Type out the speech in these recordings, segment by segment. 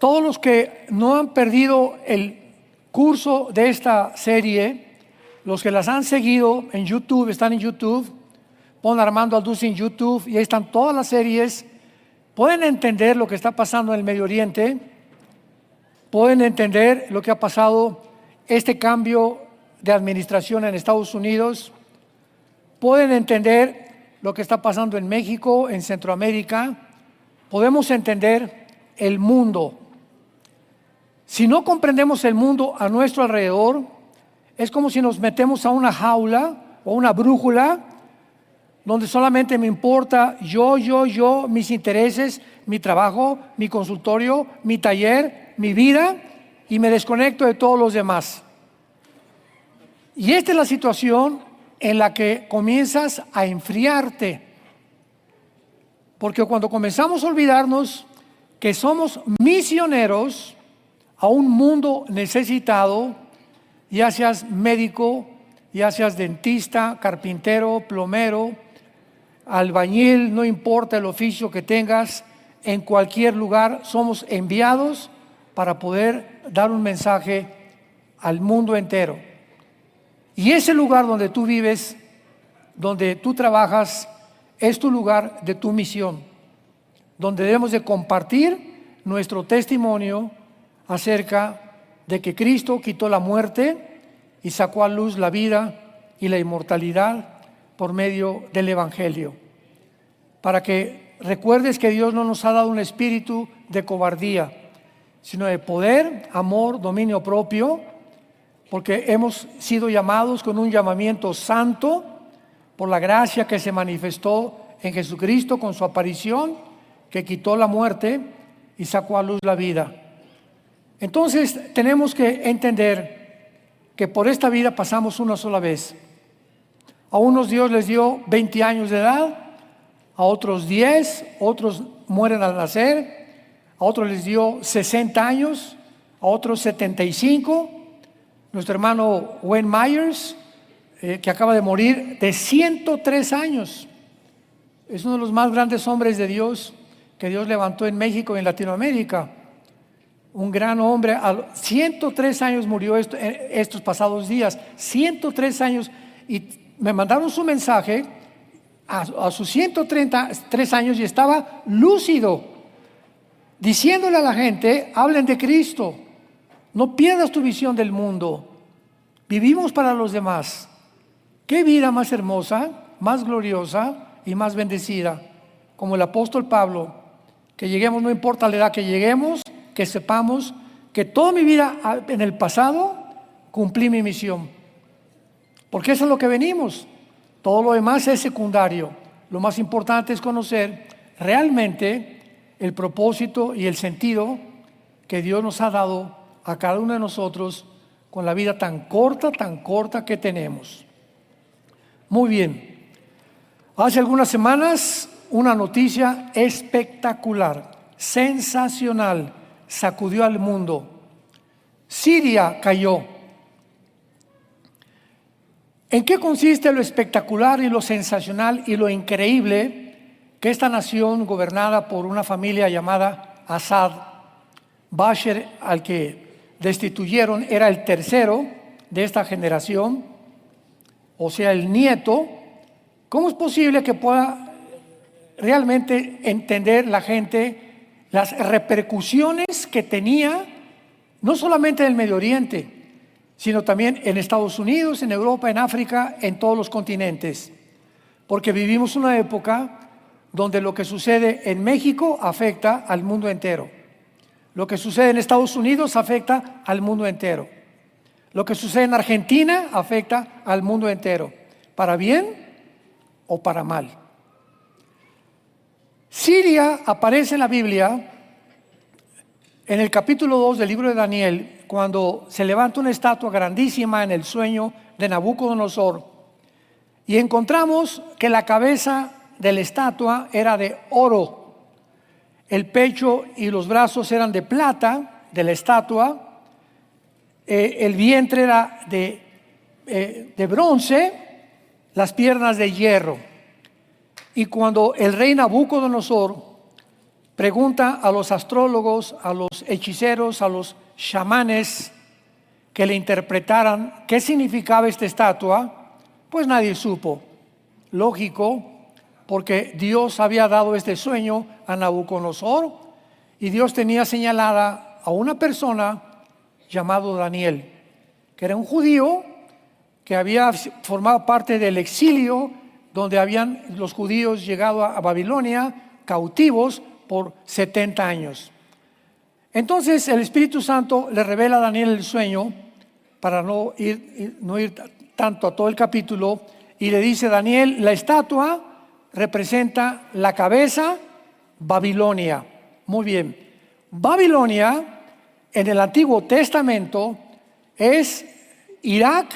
todos los que no han perdido el curso de esta serie, los que las han seguido en YouTube, están en YouTube, pon Armando Alducin en YouTube y ahí están todas las series, pueden entender lo que está pasando en el Medio Oriente, pueden entender lo que ha pasado, este cambio de administración en Estados Unidos, pueden entender lo que está pasando en México, en Centroamérica, podemos entender el mundo. Si no comprendemos el mundo a nuestro alrededor, es como si nos metemos a una jaula o una brújula donde solamente me importa yo, mis intereses, mi trabajo, mi consultorio, mi taller, mi vida, y me desconecto de todos los demás. Y esta es la situación en la que comienzas a enfriarte, porque cuando comenzamos a olvidarnos que somos misioneros a un mundo necesitado, ya seas médico, ya seas dentista, carpintero, plomero, albañil, no importa el oficio que tengas, en cualquier lugar somos enviados para poder dar un mensaje al mundo entero. Y ese lugar donde tú vives, donde tú trabajas, es tu lugar de tu misión, donde debemos de compartir nuestro testimonio acerca de que Cristo quitó la muerte y sacó a luz la vida y la inmortalidad por medio del Evangelio. Para que recuerdes que Dios no nos ha dado un espíritu de cobardía, sino de poder, amor, dominio propio, porque hemos sido llamados con un llamamiento santo por la gracia que se manifestó en Jesucristo con su aparición, que quitó la muerte y sacó a luz la vida. Entonces tenemos que entender que por esta vida pasamos una sola vez. A unos Dios les dio 20 años de edad, a otros 10, otros mueren al nacer, a otros les dio 60 años, a otros 75. Nuestro hermano Wayne Myers, que acaba de morir, de 103 años. Es uno de los más grandes hombres de Dios que Dios levantó en México y en Latinoamérica. Un gran hombre, a 103 años murió estos pasados días, 103 años, y me mandaron su mensaje a sus 133 años y estaba lúcido, diciéndole a la gente, hablen de Cristo, no pierdas tu visión del mundo, vivimos para los demás. Qué vida más hermosa, más gloriosa y más bendecida, como el apóstol Pablo, que lleguemos, no importa la edad que lleguemos, que sepamos que toda mi vida en el pasado cumplí mi misión, porque eso es lo que venimos. Todo lo demás es secundario. Lo más importante es conocer realmente el propósito y el sentido que Dios nos ha dado a cada uno de nosotros con la vida tan corta que tenemos. Muy bien. Hace algunas semanas una noticia espectacular, sensacional, sacudió al mundo. Siria cayó. ¿En qué consiste lo espectacular y lo sensacional y lo increíble que esta nación gobernada por una familia llamada Assad, Bashar, al que destituyeron, era el tercero de esta generación, o sea, el nieto? ¿Cómo es posible que pueda realmente entender la gente las repercusiones que tenía, no solamente en el Medio Oriente, sino también en Estados Unidos, en Europa, en África, en todos los continentes? Porque vivimos una época donde lo que sucede en México afecta al mundo entero. Lo que sucede en Estados Unidos afecta al mundo entero. Lo que sucede en Argentina afecta al mundo entero, para bien o para mal. Siria aparece en la Biblia en el capítulo 2 del libro de Daniel, cuando se levanta una estatua grandísima en el sueño de Nabucodonosor, y encontramos que la cabeza de la estatua era de oro, el pecho y los brazos eran de plata de la estatua, el vientre era de bronce, las piernas de hierro. Y cuando el rey Nabucodonosor pregunta a los astrólogos, a los hechiceros, a los chamanes que le interpretaran qué significaba esta estatua, pues nadie supo. Lógico, porque Dios había dado este sueño a Nabucodonosor y Dios tenía señalada a una persona llamado Daniel, que era un judío que había formado parte del exilio donde habían los judíos llegado a Babilonia cautivos por 70 años. Entonces el Espíritu Santo le revela a Daniel el sueño, para no ir tanto a todo el capítulo, y le dice: Daniel, la estatua representa la cabeza, Babilonia. Muy bien. Babilonia en el Antiguo Testamento es Irak,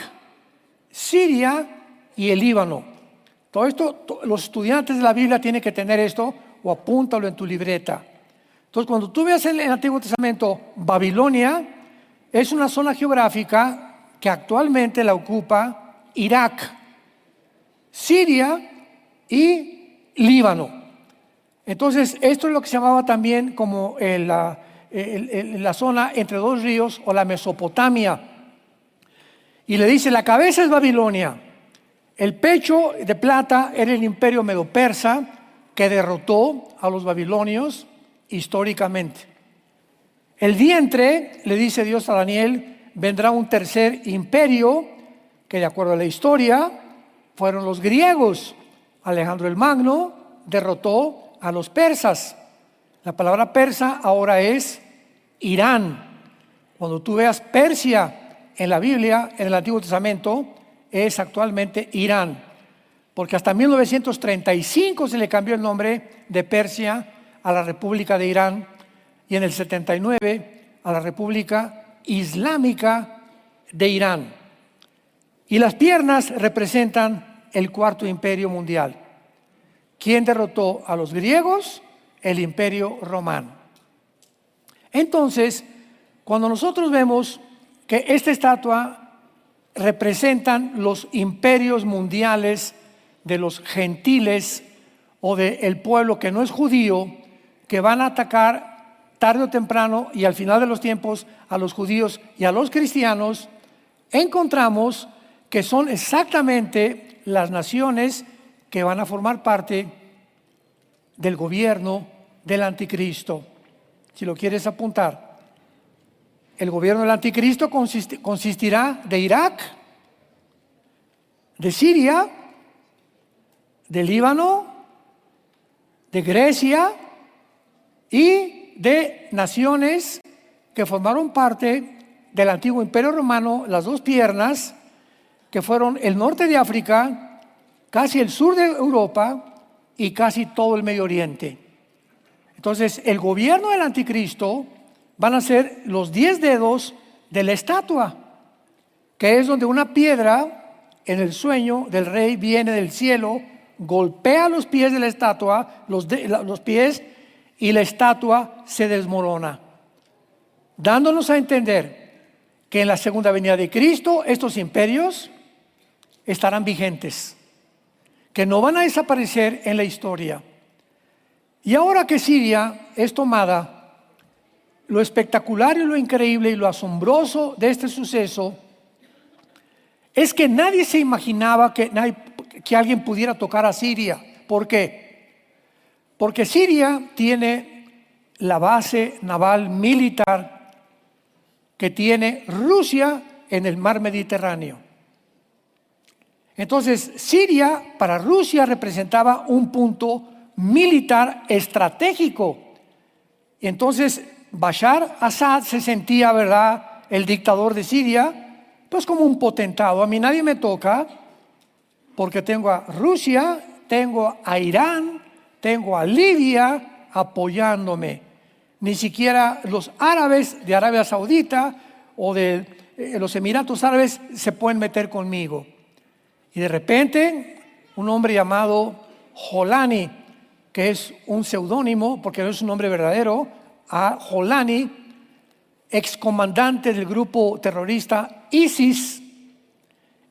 Siria y el Líbano. Todo esto, los estudiantes de la Biblia tienen que tener esto, o apúntalo en tu libreta. Entonces, cuando tú veas en el Antiguo Testamento Babilonia, es una zona geográfica que actualmente la ocupa Irak, Siria y Líbano. Entonces, esto es lo que se llamaba también como la zona entre dos ríos, o la Mesopotamia. Y le dice: la cabeza es Babilonia, el pecho de plata era el imperio medo-persa que derrotó a los babilonios históricamente. El vientre, le dice Dios a Daniel, vendrá un tercer imperio que, de acuerdo a la historia, fueron los griegos. Alejandro el Magno derrotó a los persas. La palabra persa ahora es Irán. Cuando tú veas Persia en la Biblia, en el Antiguo Testamento, es actualmente Irán, porque hasta 1935 se le cambió el nombre de Persia a la República de Irán, y en el 79 a la República Islámica de Irán. Y las piernas representan el cuarto imperio mundial. ¿Quién derrotó a los griegos? El imperio romano. Entonces, cuando nosotros vemos que esta estatua representan los imperios mundiales de los gentiles o del pueblo que no es judío, que van a atacar tarde o temprano y al final de los tiempos a los judíos y a los cristianos, encontramos que son exactamente las naciones que van a formar parte del gobierno del anticristo. Si lo quieres apuntar, el gobierno del anticristo consistirá de Irak, de Siria, de Líbano, de Grecia y de naciones que formaron parte del antiguo imperio romano, las dos piernas, que fueron el norte de África, casi el sur de Europa y casi todo el Medio Oriente. Entonces, el gobierno del anticristo van a ser los 10 dedos de la estatua, que es donde una piedra en el sueño del rey viene del cielo, golpea los pies de la estatua, los pies, y la estatua se desmorona, dándonos a entender que en la segunda venida de Cristo estos imperios estarán vigentes, que no van a desaparecer en la historia. Y ahora que Siria es tomada, lo espectacular y lo increíble y lo asombroso de este suceso es que nadie se imaginaba que alguien pudiera tocar a Siria. ¿Por qué? Porque Siria tiene la base naval militar que tiene Rusia en el mar Mediterráneo. Entonces, Siria para Rusia representaba un punto militar estratégico. Y entonces Bashar Assad se sentía, ¿verdad?, el dictador de Siria, pues como un potentado. A mí nadie me toca, porque tengo a Rusia, tengo a Irán, tengo a Libia apoyándome. Ni siquiera los árabes de Arabia Saudita o de los Emiratos Árabes se pueden meter conmigo. Y de repente, un hombre llamado Jolani, que es un seudónimo, porque no es un nombre verdadero, a Jolani, excomandante del grupo terrorista ISIS,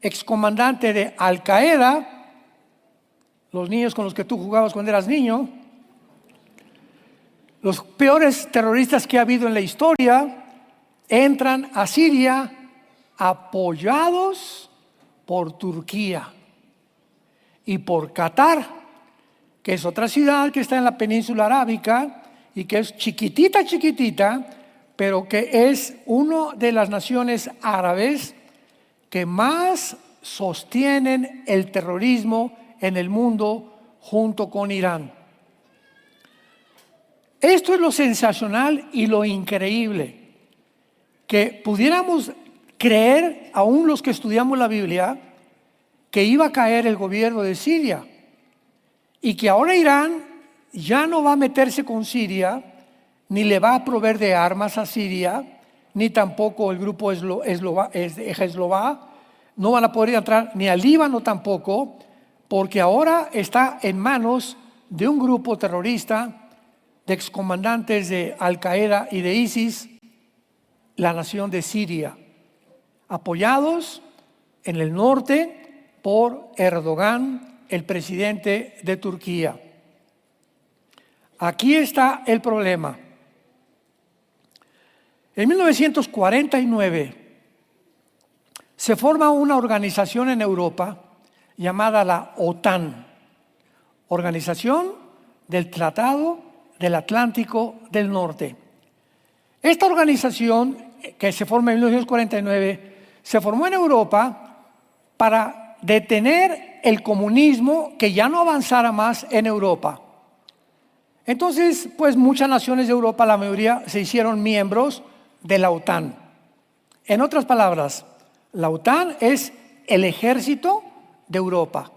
excomandante de Al Qaeda, los niños con los que tú jugabas cuando eras niño, Los peores terroristas que ha habido en la historia entran a Siria apoyados por Turquía y por Qatar, que es otra ciudad que está en la península arábica y que es chiquitita, pero que es una de las naciones árabes que más sostienen el terrorismo en el mundo junto con Irán. Esto es lo sensacional y lo increíble, que pudiéramos creer, aún los que estudiamos la Biblia, que iba a caer el gobierno de Siria y que ahora Irán ya no va a meterse con Siria, ni le va a proveer de armas a Siria, ni tampoco el grupo Hezbollah, no van a poder entrar ni al Líbano tampoco, porque ahora está en manos de un grupo terrorista de excomandantes de Al-Qaeda y de ISIS, la nación de Siria, apoyados en el norte por Erdogan, el presidente de Turquía. Aquí está el problema. En 1949 se forma una organización en Europa llamada la OTAN, Organización del Tratado del Atlántico del Norte. Esta organización, que se forma en 1949, se formó en Europa para detener el comunismo que ya no avanzara más en Europa. Entonces, pues muchas naciones de Europa, la mayoría, se hicieron miembros de la OTAN. En otras palabras, la OTAN es el ejército de Europa.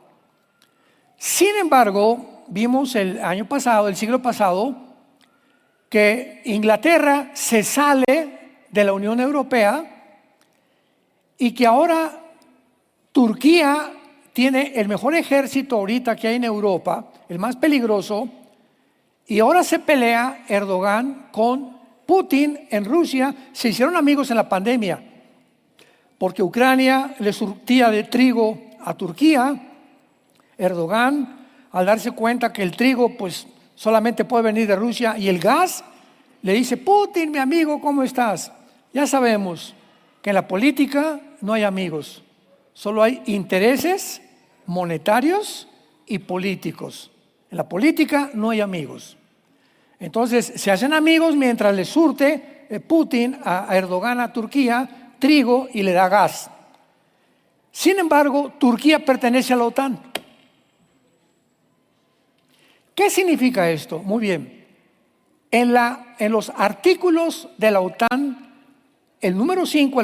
Sin embargo, vimos el siglo pasado, que Inglaterra se sale de la Unión Europea y que ahora Turquía tiene el mejor ejército ahorita que hay en Europa, el más peligroso, y ahora se pelea Erdogan con Putin en Rusia. Se hicieron amigos en la pandemia, porque Ucrania le surtía de trigo a Turquía. Erdogan, al darse cuenta que el trigo pues solamente puede venir de Rusia y el gas, le dice: Putin, mi amigo, ¿cómo estás? Ya sabemos que en la política no hay amigos, solo hay intereses monetarios y políticos. En la política no hay amigos. Entonces se hacen amigos mientras le surte Putin a Erdogan, a Turquía, trigo y le da gas. Sin embargo, Turquía pertenece a la OTAN. ¿Qué significa esto? Muy bien. En los artículos de la OTAN, el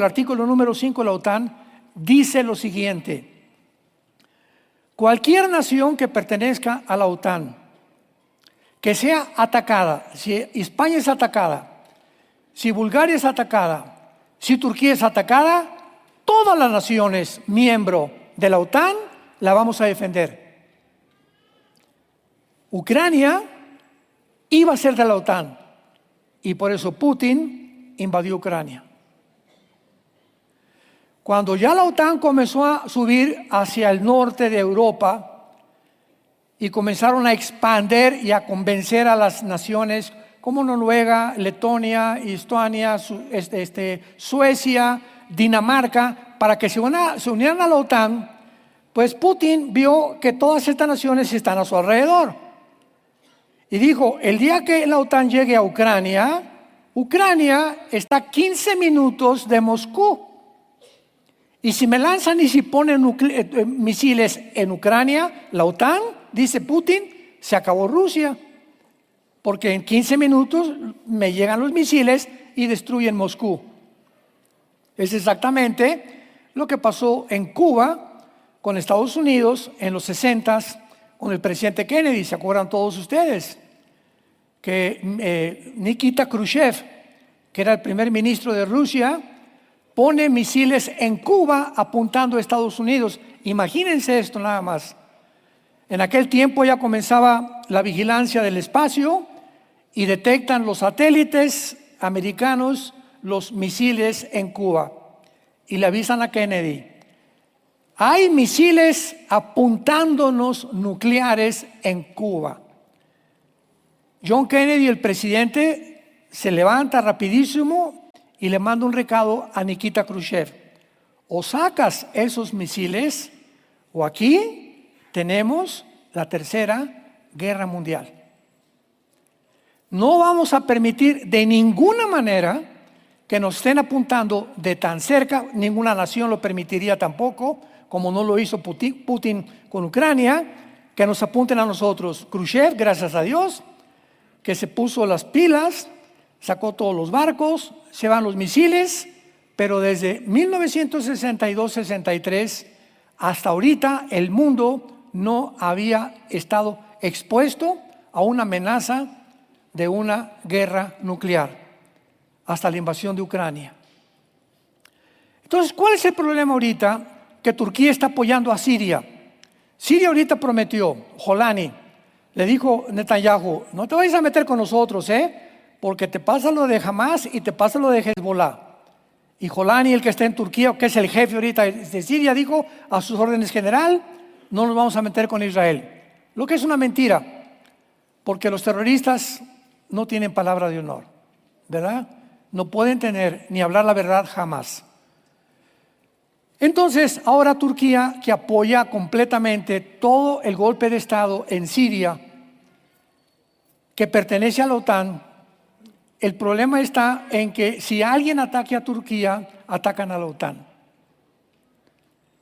artículo número 5 de la OTAN dice lo siguiente: cualquier nación que pertenezca a la OTAN, que sea atacada, si España es atacada, si Bulgaria es atacada, si Turquía es atacada, todas las naciones miembros de la OTAN la vamos a defender. Ucrania iba a ser de la OTAN y por eso Putin invadió Ucrania. Cuando ya la OTAN comenzó a subir hacia el norte de Europa y comenzaron a expandir y a convencer a las naciones como Noruega, Letonia, Estonia, Suecia, Dinamarca, para que se unieran a la OTAN, pues Putin vio que todas estas naciones están a su alrededor. Y dijo: el día que la OTAN llegue a Ucrania, Ucrania está a 15 minutos de Moscú. Y si me lanzan y si ponen misiles en Ucrania, la OTAN, dice Putin, se acabó Rusia. Porque en 15 minutos me llegan los misiles y destruyen Moscú. Es exactamente lo que pasó en Cuba con Estados Unidos en los 60s con el presidente Kennedy. ¿Se acuerdan todos ustedes? Que Nikita Khrushchev, que era el primer ministro de Rusia, pone misiles en Cuba apuntando a Estados Unidos. Imagínense esto nada más. En aquel tiempo ya comenzaba la vigilancia del espacio y detectan los satélites americanos los misiles en Cuba y le avisan a Kennedy: hay misiles apuntándonos nucleares en Cuba. John Kennedy, el presidente, se levanta rapidísimo y le manda un recado a Nikita Khrushchev. O sacas esos misiles o aquí tenemos la tercera guerra mundial. No vamos a permitir de ninguna manera que nos estén apuntando de tan cerca. Ninguna nación lo permitiría tampoco, como no lo hizo Putin con Ucrania, que nos apunten a nosotros. Khrushchev, gracias a Dios, que se puso las pilas, sacó todos los barcos, se van los misiles, pero desde 1962-63 hasta ahorita el mundo no había estado expuesto a una amenaza de una guerra nuclear, hasta la invasión de Ucrania. Entonces, ¿cuál es el problema ahorita? Que Turquía está apoyando a Siria. Siria ahorita prometió, Jolani, le dijo Netanyahu, no te vayas a meter con nosotros, porque te pasa lo de Hamas y te pasa lo de Hezbollah. Y Jolani, el que está en Turquía, que es el jefe ahorita de Siria, dijo a sus órdenes general, no nos vamos a meter con Israel. Lo que es una mentira, porque los terroristas no tienen palabra de honor, ¿verdad? No pueden tener ni hablar la verdad jamás. Entonces, ahora Turquía, que apoya completamente todo el golpe de Estado en Siria, que pertenece a la OTAN, el problema está en que si alguien ataque a Turquía, atacan a la OTAN.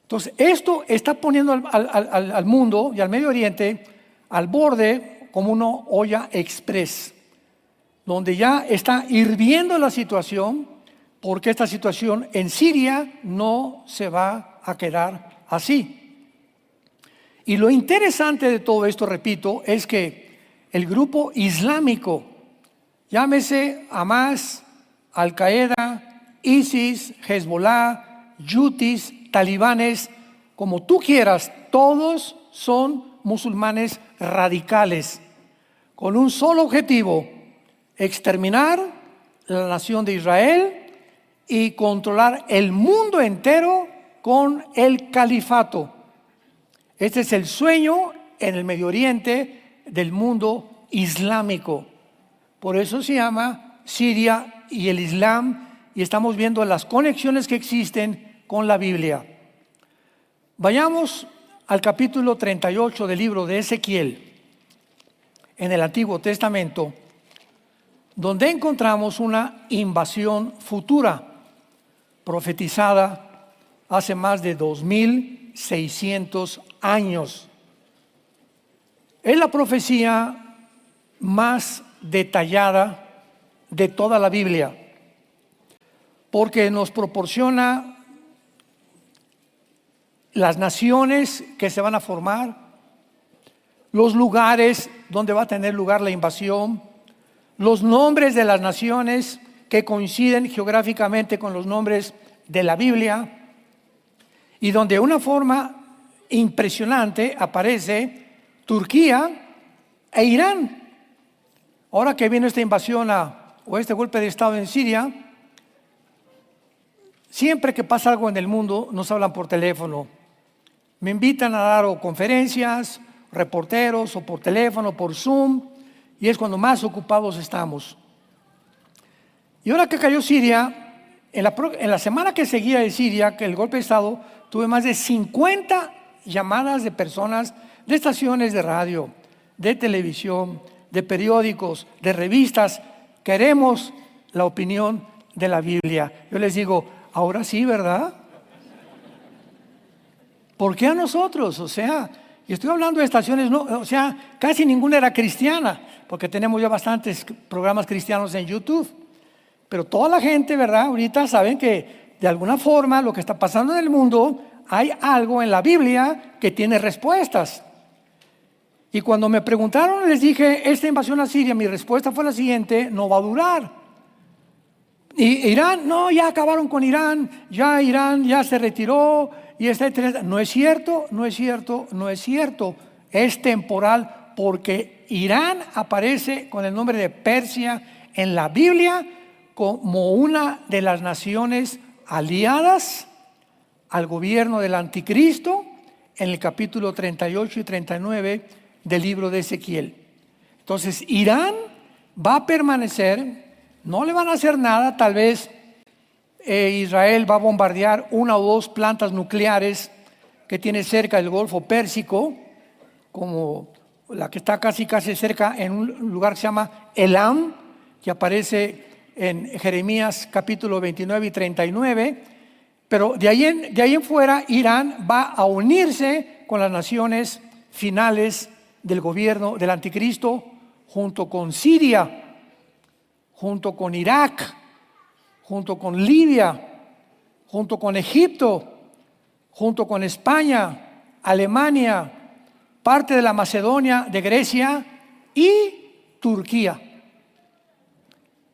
Entonces, esto está poniendo al mundo y al Medio Oriente al borde como una olla express, donde ya está hirviendo la situación, porque esta situación en Siria no se va a quedar así. Y lo interesante de todo esto, repito, es que el grupo islámico, llámese Hamas, Al-Qaeda, ISIS, Hezbollah, Yutis, talibanes, como tú quieras, todos son musulmanes radicales, con un solo objetivo: exterminar la nación de Israel y controlar el mundo entero con el califato. Este es el sueño en el Medio Oriente del mundo islámico. Por eso se llama Siria y el Islam, y estamos viendo las conexiones que existen con la Biblia. Vayamos al capítulo 38 del libro de Ezequiel, en el Antiguo Testamento, donde encontramos una invasión futura, profetizada hace más de 2600 años. Es la profecía más detallada de toda la Biblia, porque nos proporciona las naciones que se van a formar, los lugares donde va a tener lugar la invasión, los nombres de las naciones que coinciden geográficamente con los nombres de la Biblia, y donde de una forma impresionante aparece Turquía e Irán. Ahora que viene esta invasión o este golpe de Estado en Siria, siempre que pasa algo en el mundo nos hablan por teléfono. Me invitan a dar conferencias, reporteros, o por teléfono, por Zoom, y es cuando más ocupados estamos. Y ahora que cayó Siria, en la semana que seguía de Siria, que el golpe de Estado, tuve más de 50 llamadas de personas, de estaciones de radio, de televisión, de periódicos, de revistas. Queremos la opinión de la Biblia. Yo les digo, ahora sí, ¿verdad? ¿Por qué a nosotros? O sea, y estoy hablando de estaciones, no, o sea, casi ninguna era cristiana, porque tenemos ya bastantes programas cristianos en YouTube. Pero toda la gente, ¿verdad? Ahorita saben que de alguna forma lo que está pasando en el mundo, hay algo en la Biblia que tiene respuestas. Y cuando me preguntaron, les dije, esta invasión a Siria, mi respuesta fue la siguiente: no va a durar. Y Irán, no, ya acabaron con Irán ya se retiró, y etcétera. No es cierto, no es cierto, no es cierto. Es temporal, porque Irán aparece con el nombre de Persia en la Biblia como una de las naciones aliadas al gobierno del anticristo, en el capítulo 38 y 39 del libro de Ezequiel. Entonces, Irán va a permanecer, no le van a hacer nada, tal vez Israel va a bombardear una o dos plantas nucleares que tiene cerca del Golfo Pérsico, como la que está casi cerca en un lugar que se llama Elam, que aparece en Jeremías capítulo 29 y 39, pero de ahí en fuera Irán va a unirse con las naciones finales del gobierno del anticristo, junto con Siria, junto con Irak, junto con Libia, junto con Egipto, junto con España, Alemania, parte de la Macedonia, de Grecia y Turquía.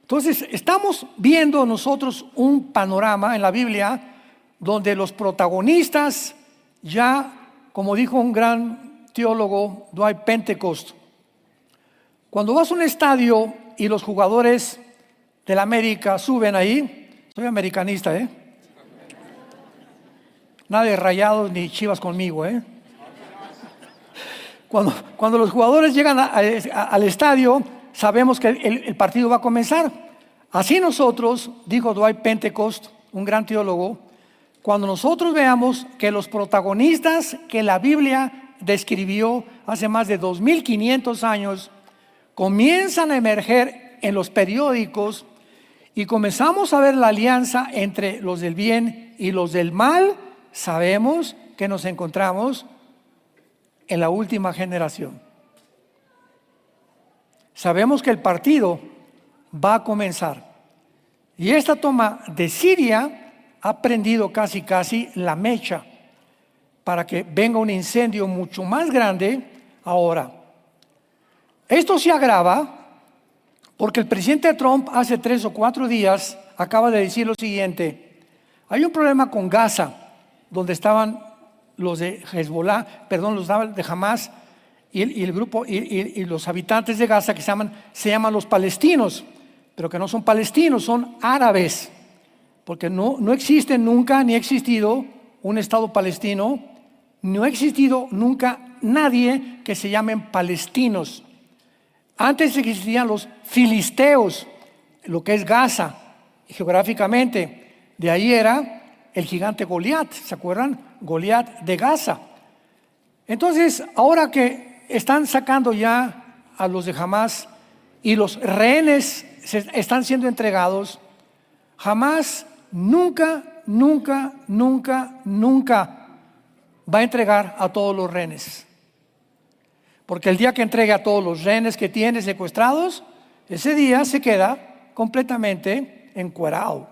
Entonces, estamos viendo nosotros un panorama en la Biblia donde los protagonistas ya, como dijo un gran teólogo, Dwight Pentecost, cuando vas a un estadio y los jugadores de la América suben ahí, soy americanista, nada de Rayados ni Chivas conmigo, Cuando los jugadores llegan al estadio, sabemos que el partido va a comenzar. Así nosotros, dijo Dwight Pentecost, un gran teólogo, cuando nosotros veamos que los protagonistas que la Biblia describió hace más de 2500 años comienzan a emerger en los periódicos y comenzamos a ver la alianza entre los del bien y los del mal, sabemos que nos encontramos en la última generación. Sabemos que el partido va a comenzar. Y esta toma de Siria ha prendido casi la mecha para que venga un incendio mucho más grande ahora. Esto se agrava porque el presidente Trump hace 3 o 4 días acaba de decir lo siguiente: hay un problema con Gaza, donde estaban los de Hezbollah, los de Hamas y el grupo y los habitantes de Gaza que se llaman los palestinos, pero que no son palestinos, son árabes, porque no existe nunca ni ha existido un Estado palestino, no ha existido nunca nadie que se llamen palestinos. Antes existían los filisteos, lo que es Gaza, geográficamente, de ahí era el gigante Goliat, ¿se acuerdan? Goliat de Gaza. Entonces, ahora que están sacando ya a los de Hamas y los rehenes están siendo entregados, Hamas nunca va a entregar a todos los rehenes. Porque el día que entregue a todos los rehenes que tiene secuestrados, ese día se queda completamente encuerado.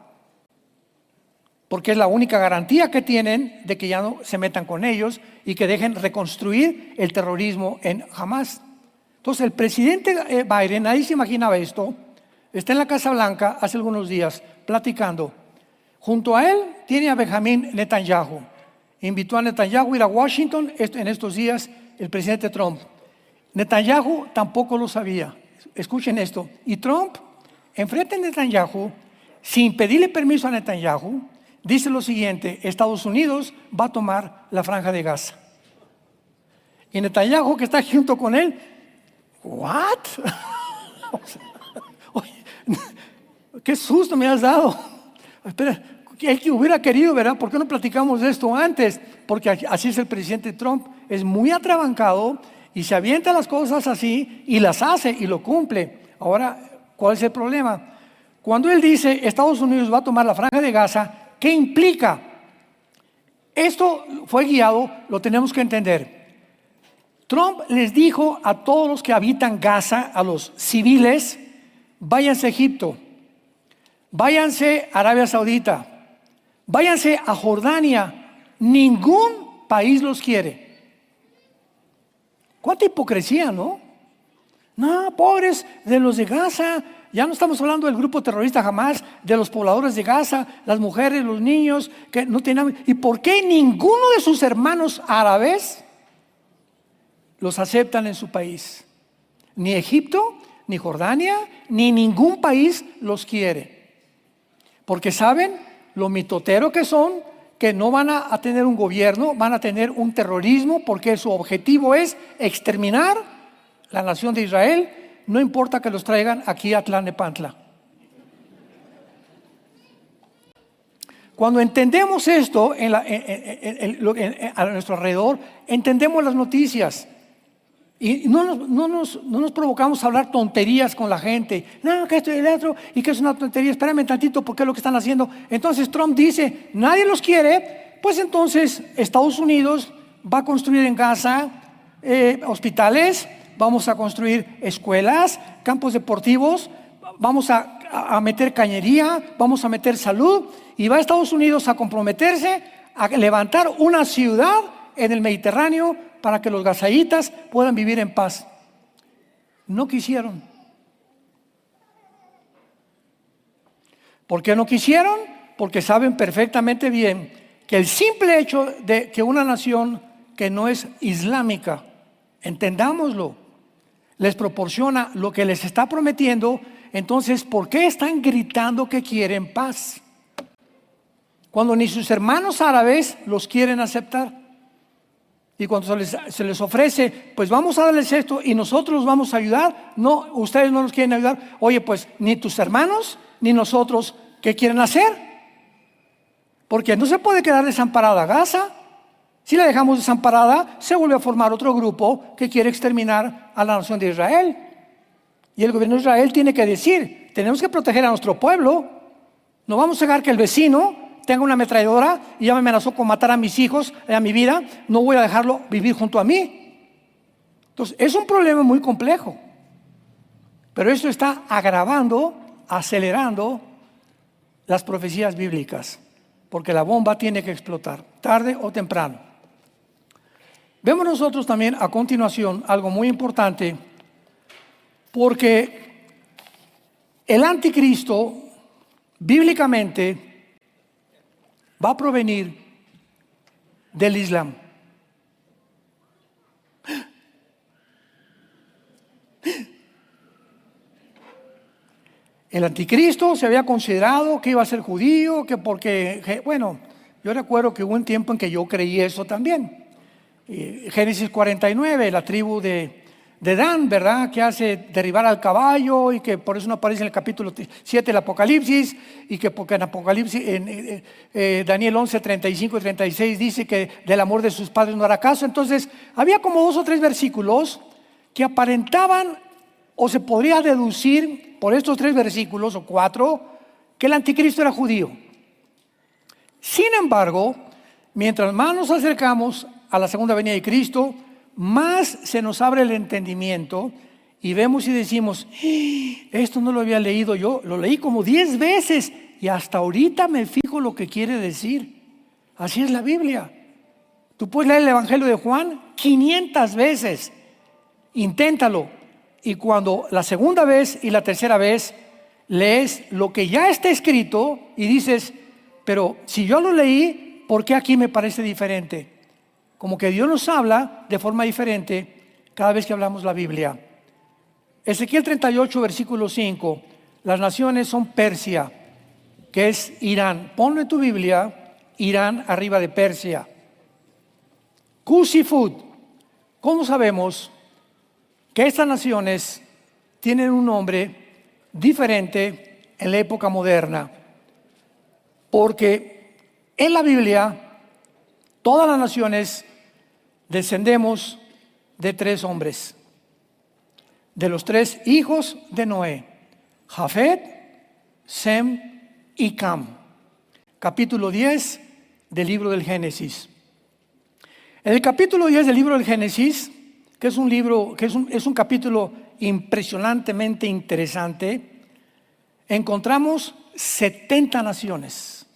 Porque es la única garantía que tienen de que ya no se metan con ellos y que dejen reconstruir el terrorismo en Hamas. Entonces el presidente Biden, nadie se imaginaba esto, está en la Casa Blanca hace algunos días platicando. Junto a él tiene a Benjamín Netanyahu. Invitó a Netanyahu a ir a Washington en estos días el presidente Trump. Netanyahu tampoco lo sabía. Escuchen esto. Y Trump, enfrente de Netanyahu, sin pedirle permiso a Netanyahu, dice lo siguiente: Estados Unidos va a tomar la franja de Gaza. Y Netanyahu, que está junto con él, ¿what? Oye, qué susto me has dado. Espera, el que hubiera querido, ¿verdad? ¿Por qué no platicamos de esto antes? Porque así es el presidente Trump, es muy atrabancado y se avienta las cosas así y las hace y lo cumple. Ahora, ¿cuál es el problema? Cuando él dice Estados Unidos va a tomar la franja de Gaza, ¿qué implica? Esto fue guiado, lo tenemos que entender. Trump les dijo a todos los que habitan Gaza, a los civiles: váyanse a Egipto, váyanse a Arabia Saudita, váyanse a Jordania, ningún país los quiere. ¿Cuánta hipocresía, no? No, pobres de los de Gaza. Ya no estamos hablando del grupo terrorista Hamas, de los pobladores de Gaza, las mujeres, los niños que no tienen. ¿Y por qué ninguno de sus hermanos árabes los aceptan en su país? Ni Egipto, ni Jordania, ni ningún país los quiere. Porque saben lo mitotero que son, que no van a tener un gobierno, van a tener un terrorismo, porque su objetivo es exterminar la nación de Israel, no importa que los traigan aquí a Tlalnepantla. Cuando entendemos esto a nuestro alrededor, entendemos las noticias. Y no nos provocamos a hablar tonterías con la gente. No, que esto y el otro, y que es una tontería. Espérame tantito, porque es lo que están haciendo. Entonces Trump dice, nadie los quiere. Pues entonces Estados Unidos va a construir en Gaza hospitales, vamos a construir escuelas, campos deportivos, vamos a meter cañería, vamos a meter salud. Y va a Estados Unidos a comprometerse a levantar una ciudad en el Mediterráneo para que los gazaítas puedan vivir en paz. No quisieron. ¿Por qué no quisieron? Porque saben perfectamente bien que el simple hecho de que una nación que no es islámica, entendámoslo, les proporciona lo que les está prometiendo. Entonces, ¿por qué están gritando que quieren paz? Cuando ni sus hermanos árabes los quieren aceptar. Y cuando se les ofrece, pues vamos a darles esto y nosotros los vamos a ayudar. No, ustedes no nos quieren ayudar. Oye, pues ni tus hermanos ni nosotros, ¿qué quieren hacer? Porque no se puede quedar desamparada Gaza. Si la dejamos desamparada, se vuelve a formar otro grupo que quiere exterminar a la nación de Israel. Y el gobierno de Israel tiene que decir, tenemos que proteger a nuestro pueblo. No vamos a dejar que el vecino tenga una ametralladora y ya me amenazó con matar a mis hijos, a mi vida. No voy a dejarlo vivir junto a mí. Entonces, es un problema muy complejo. Pero esto está agravando, acelerando las profecías bíblicas. Porque la bomba tiene que explotar, tarde o temprano. Vemos nosotros también a continuación algo muy importante, porque el anticristo bíblicamente va a provenir del Islam. El anticristo se había considerado que iba a ser judío, bueno, yo recuerdo que hubo un tiempo en que yo creí eso también. Génesis 49, la tribu de Dan, ¿verdad? Que hace derribar al caballo y que por eso no aparece en el capítulo 7 del Apocalipsis, y que porque en Apocalipsis, Daniel 11, 35 y 36 dice que del amor de sus padres no hará caso. Entonces, había como 2 o 3 versículos que aparentaban, o se podría deducir por estos 3 versículos o 4, que el anticristo era judío. Sin embargo, mientras más nos acercamos a la segunda venida de Cristo, más se nos abre el entendimiento y vemos y decimos, esto no lo había leído yo, lo leí como 10 veces y hasta ahorita me fijo lo que quiere decir. Así es la Biblia. Tú puedes leer el Evangelio de Juan 500 veces, inténtalo, y cuando la segunda vez y la tercera vez lees lo que ya está escrito y dices, pero si yo lo leí, ¿por qué aquí me parece diferente? Como que Dios nos habla de forma diferente cada vez que hablamos la Biblia. Ezequiel 38, versículo 5. Las naciones son Persia, que es Irán. Ponlo en tu Biblia, Irán arriba de Persia. Cus y Fud. ¿Cómo sabemos que estas naciones tienen un nombre diferente en la época moderna? Porque en la Biblia todas las naciones descendemos de 3 hombres, de los 3 hijos de Noé, Jafet, Sem y Cam. Capítulo 10 del libro del Génesis. En el capítulo 10 del libro del Génesis, que es un libro, es un capítulo impresionantemente interesante, encontramos 70 naciones.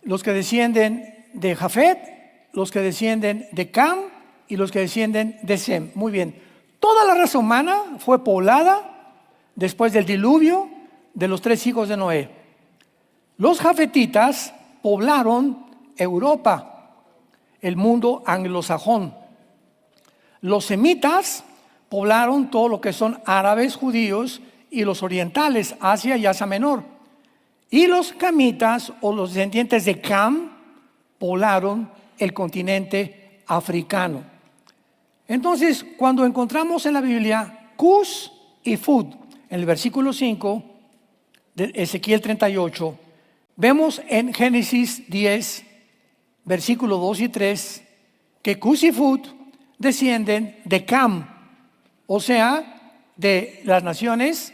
Los que descienden de Jafet, los que descienden de Cam y los que descienden de Sem. Muy bien. Toda la raza humana fue poblada después del diluvio de los 3 hijos de Noé. Los jafetitas poblaron Europa, el mundo anglosajón. Los semitas poblaron todo lo que son árabes, judíos y los orientales, Asia y Asia Menor. Y los camitas o los descendientes de Cam poblaron el continente africano. Entonces, cuando encontramos en la Biblia Cus y Fud. En el versículo 5 de Ezequiel 38, vemos en Génesis 10, versículos 2 y 3, que Cus y Fud descienden de Cam, o sea, de las naciones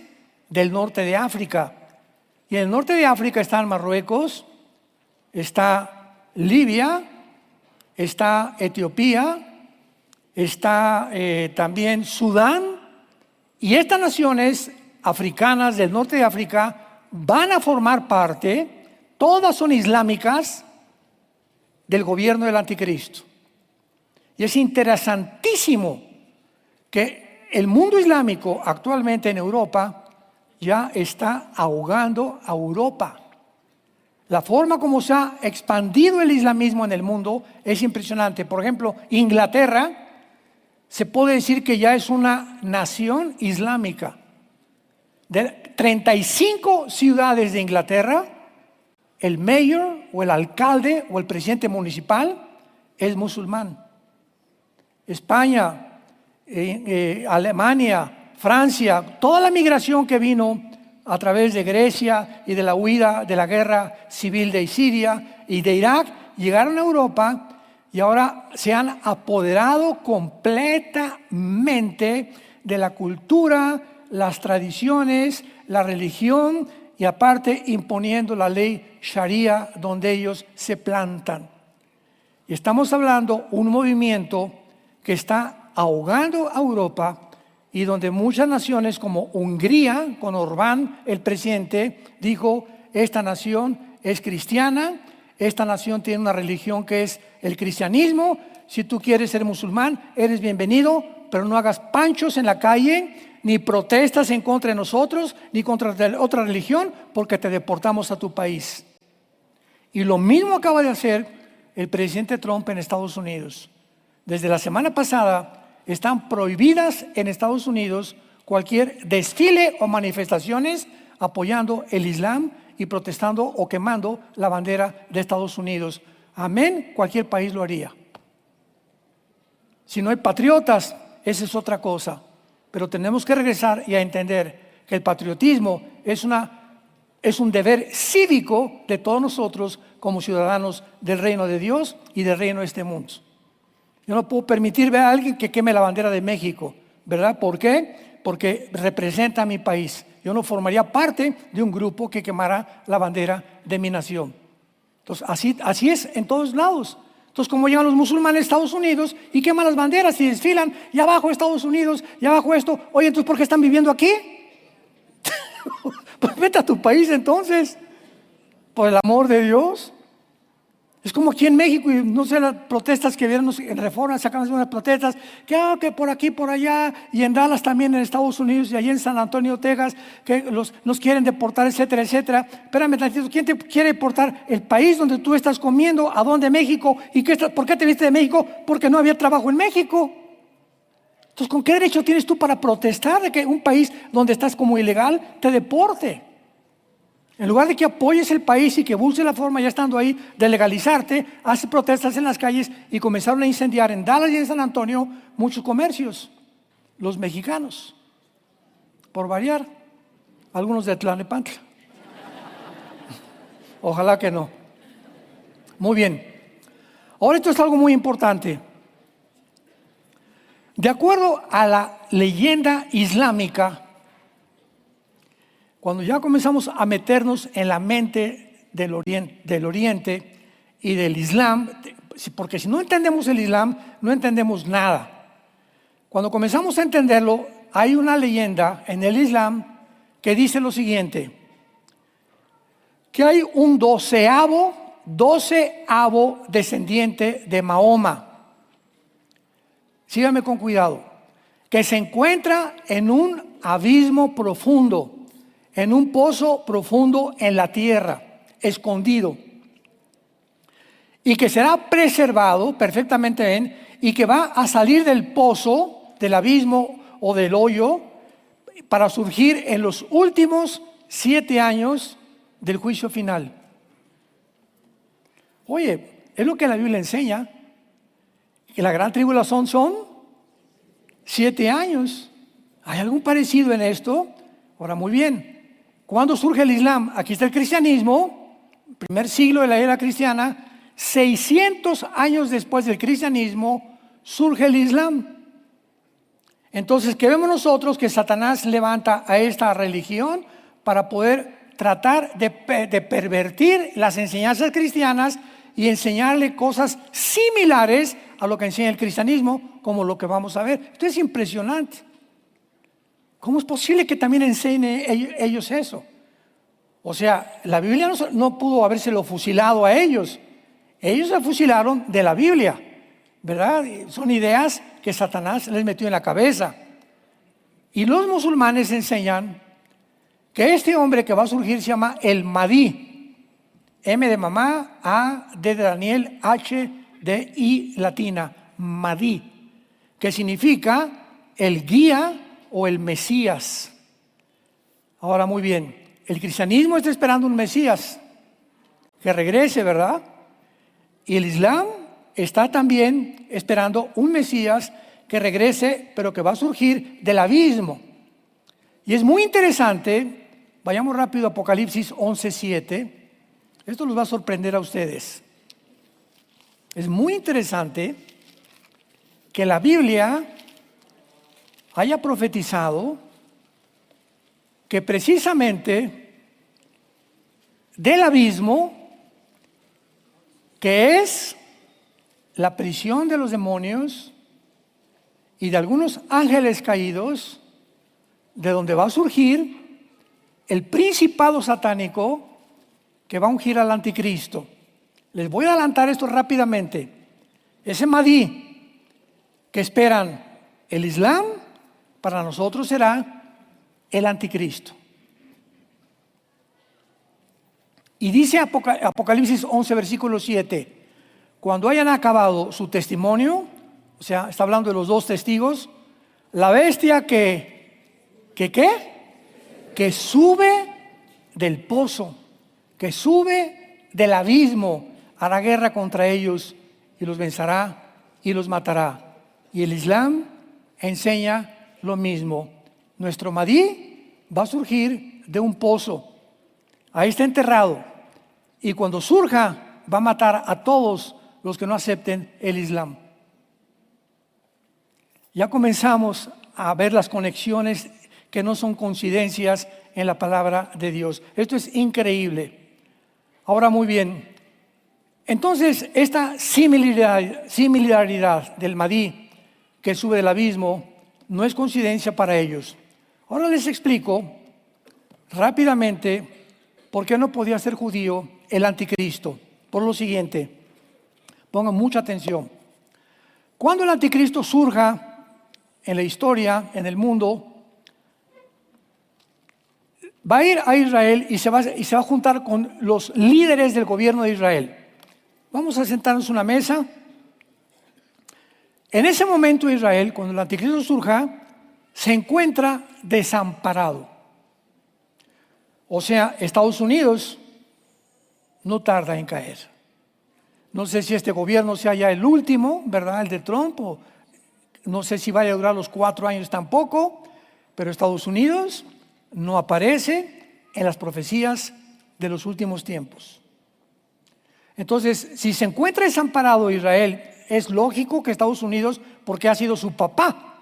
del norte de África. Y en el norte de África están Marruecos, está Libia, está Etiopía, está también Sudán, y estas naciones africanas del norte de África van a formar parte, todas son islámicas, del gobierno del anticristo. Y es interesantísimo que el mundo islámico actualmente en Europa ya está ahogando a Europa. La forma como se ha expandido el islamismo en el mundo es impresionante. Por ejemplo, Inglaterra se puede decir que ya es una nación islámica. De 35 ciudades de Inglaterra, el mayor o el alcalde o el presidente municipal es musulmán. España, Alemania, Francia, toda la migración que vino a través de Grecia y de la huida de la guerra civil de Siria y de Irak, llegaron a Europa y ahora se han apoderado completamente de la cultura, las tradiciones, la religión y aparte imponiendo la ley Sharia donde ellos se plantan. Y estamos hablando de un movimiento que está ahogando a Europa y donde muchas naciones como Hungría, con Orbán, el presidente, dijo, esta nación es cristiana, esta nación tiene una religión que es el cristianismo, si tú quieres ser musulmán, eres bienvenido, pero no hagas panchos en la calle, ni protestas en contra de nosotros, ni contra otra religión, porque te deportamos a tu país. Y lo mismo acaba de hacer el presidente Trump en Estados Unidos. Desde la semana pasada están prohibidas en Estados Unidos cualquier desfile o manifestaciones apoyando el Islam y protestando o quemando la bandera de Estados Unidos. Amén, cualquier país lo haría. Si no hay patriotas, esa es otra cosa. Pero tenemos que regresar y a entender que el patriotismo es un deber cívico de todos nosotros como ciudadanos del reino de Dios y del reino de este mundo. Yo no puedo permitir ver a alguien que queme la bandera de México, ¿verdad? ¿Por qué? Porque representa a mi país. Yo no formaría parte de un grupo que quemara la bandera de mi nación. Entonces, así es en todos lados. Entonces, como llegan los musulmanes a Estados Unidos y queman las banderas y desfilan, y abajo Estados Unidos, y abajo esto, oye, entonces, ¿por qué están viviendo aquí? Pues vete a tu país entonces, por el amor de Dios. Es como aquí en México, y no sé las protestas que vieron en Reforma, sacaban unas protestas, que por aquí, por allá, y en Dallas también en Estados Unidos, y allí en San Antonio, Texas, que nos quieren deportar, etcétera, etcétera. Espérame tantito, ¿quién te quiere deportar? El país donde tú estás comiendo, ¿a dónde? México. ¿Y por qué te viste de México? Porque no había trabajo en México. Entonces, ¿con qué derecho tienes tú para protestar de que un país donde estás como ilegal te deporte? En lugar de que apoyes el país y que busques la forma, ya estando ahí, de legalizarte, hace protestas en las calles y comenzaron a incendiar en Dallas y en San Antonio muchos comercios, los mexicanos, por variar, algunos de Tlalnepantla. Ojalá que no. Muy bien. Ahora esto es algo muy importante. De acuerdo a la leyenda islámica, cuando ya comenzamos a meternos en la mente del Oriente y del Islam, porque si no entendemos el Islam, no entendemos nada. Cuando comenzamos a entenderlo, hay una leyenda en el Islam que dice lo siguiente, que hay un doceavo descendiente de Mahoma. Síganme con cuidado, que se encuentra en un abismo profundo, en un pozo profundo en la tierra, escondido, y que será preservado perfectamente bien, y que va a salir del pozo, del abismo o del hoyo, para surgir en los últimos 7 años del juicio final. Oye, es lo que la Biblia enseña, que la gran tribulación son 7 años. ¿Hay algún parecido en esto? Ahora, muy bien. ¿Cuándo surge el Islam? Aquí está el cristianismo, primer siglo de la era cristiana. 600 años después del cristianismo surge el Islam. Entonces, ¿qué vemos nosotros? Que Satanás levanta a esta religión para poder tratar de pervertir las enseñanzas cristianas y enseñarle cosas similares a lo que enseña el cristianismo, como lo que vamos a ver. Esto es impresionante. ¿Cómo es posible que también enseñen ellos eso? O sea, la Biblia no pudo habérselo fusilado a ellos. Ellos se fusilaron de la Biblia, ¿verdad? Son ideas que Satanás les metió en la cabeza. Y los musulmanes enseñan que este hombre que va a surgir se llama el Mahdi. M de mamá, A, D de Daniel, H, D, I latina, Mahdi, que significa el guía o el Mesías. Ahora, muy bien, el cristianismo está esperando un Mesías que regrese, ¿verdad? Y el Islam está también esperando un Mesías que regrese, pero que va a surgir del abismo. Y es muy interesante, vayamos rápido a Apocalipsis 11:7. Esto los va a sorprender a ustedes. Es muy interesante que la Biblia haya profetizado que precisamente del abismo, que es la prisión de los demonios y de algunos ángeles caídos, de donde va a surgir el principado satánico que va a ungir al anticristo. Les voy a adelantar esto rápidamente. Ese Mahdi que esperan el Islam, para nosotros será el anticristo. Y dice Apocalipsis 11, versículo 7, cuando hayan acabado su testimonio, o sea, está hablando de los dos testigos, la bestia que sube del pozo, que sube del abismo, hará guerra contra ellos y los vencerá y los matará. Y el Islam enseña lo mismo. Nuestro Mahdi va a surgir de un pozo. Ahí está enterrado. Y cuando surja, va a matar a todos los que no acepten el Islam. Ya comenzamos a ver las conexiones que no son coincidencias en la palabra de Dios. Esto es increíble. Ahora, muy bien. Entonces, esta similaridad del Mahdi que sube del abismo no es coincidencia para ellos. Ahora les explico rápidamente por qué no podía ser judío el anticristo. Por lo siguiente, pongan mucha atención. Cuando el anticristo surja en la historia, en el mundo, va a ir a Israel y se va a juntar con los líderes del gobierno de Israel. Vamos a sentarnos en una mesa. En ese momento Israel, cuando el anticristo surja, se encuentra desamparado. O sea, Estados Unidos no tarda en caer. No sé si este gobierno sea ya el último, ¿verdad? El de Trump, o no sé si vaya a durar los 4 años tampoco, pero Estados Unidos no aparece en las profecías de los últimos tiempos. Entonces, si se encuentra desamparado Israel, es lógico que Estados Unidos, porque ha sido su papá.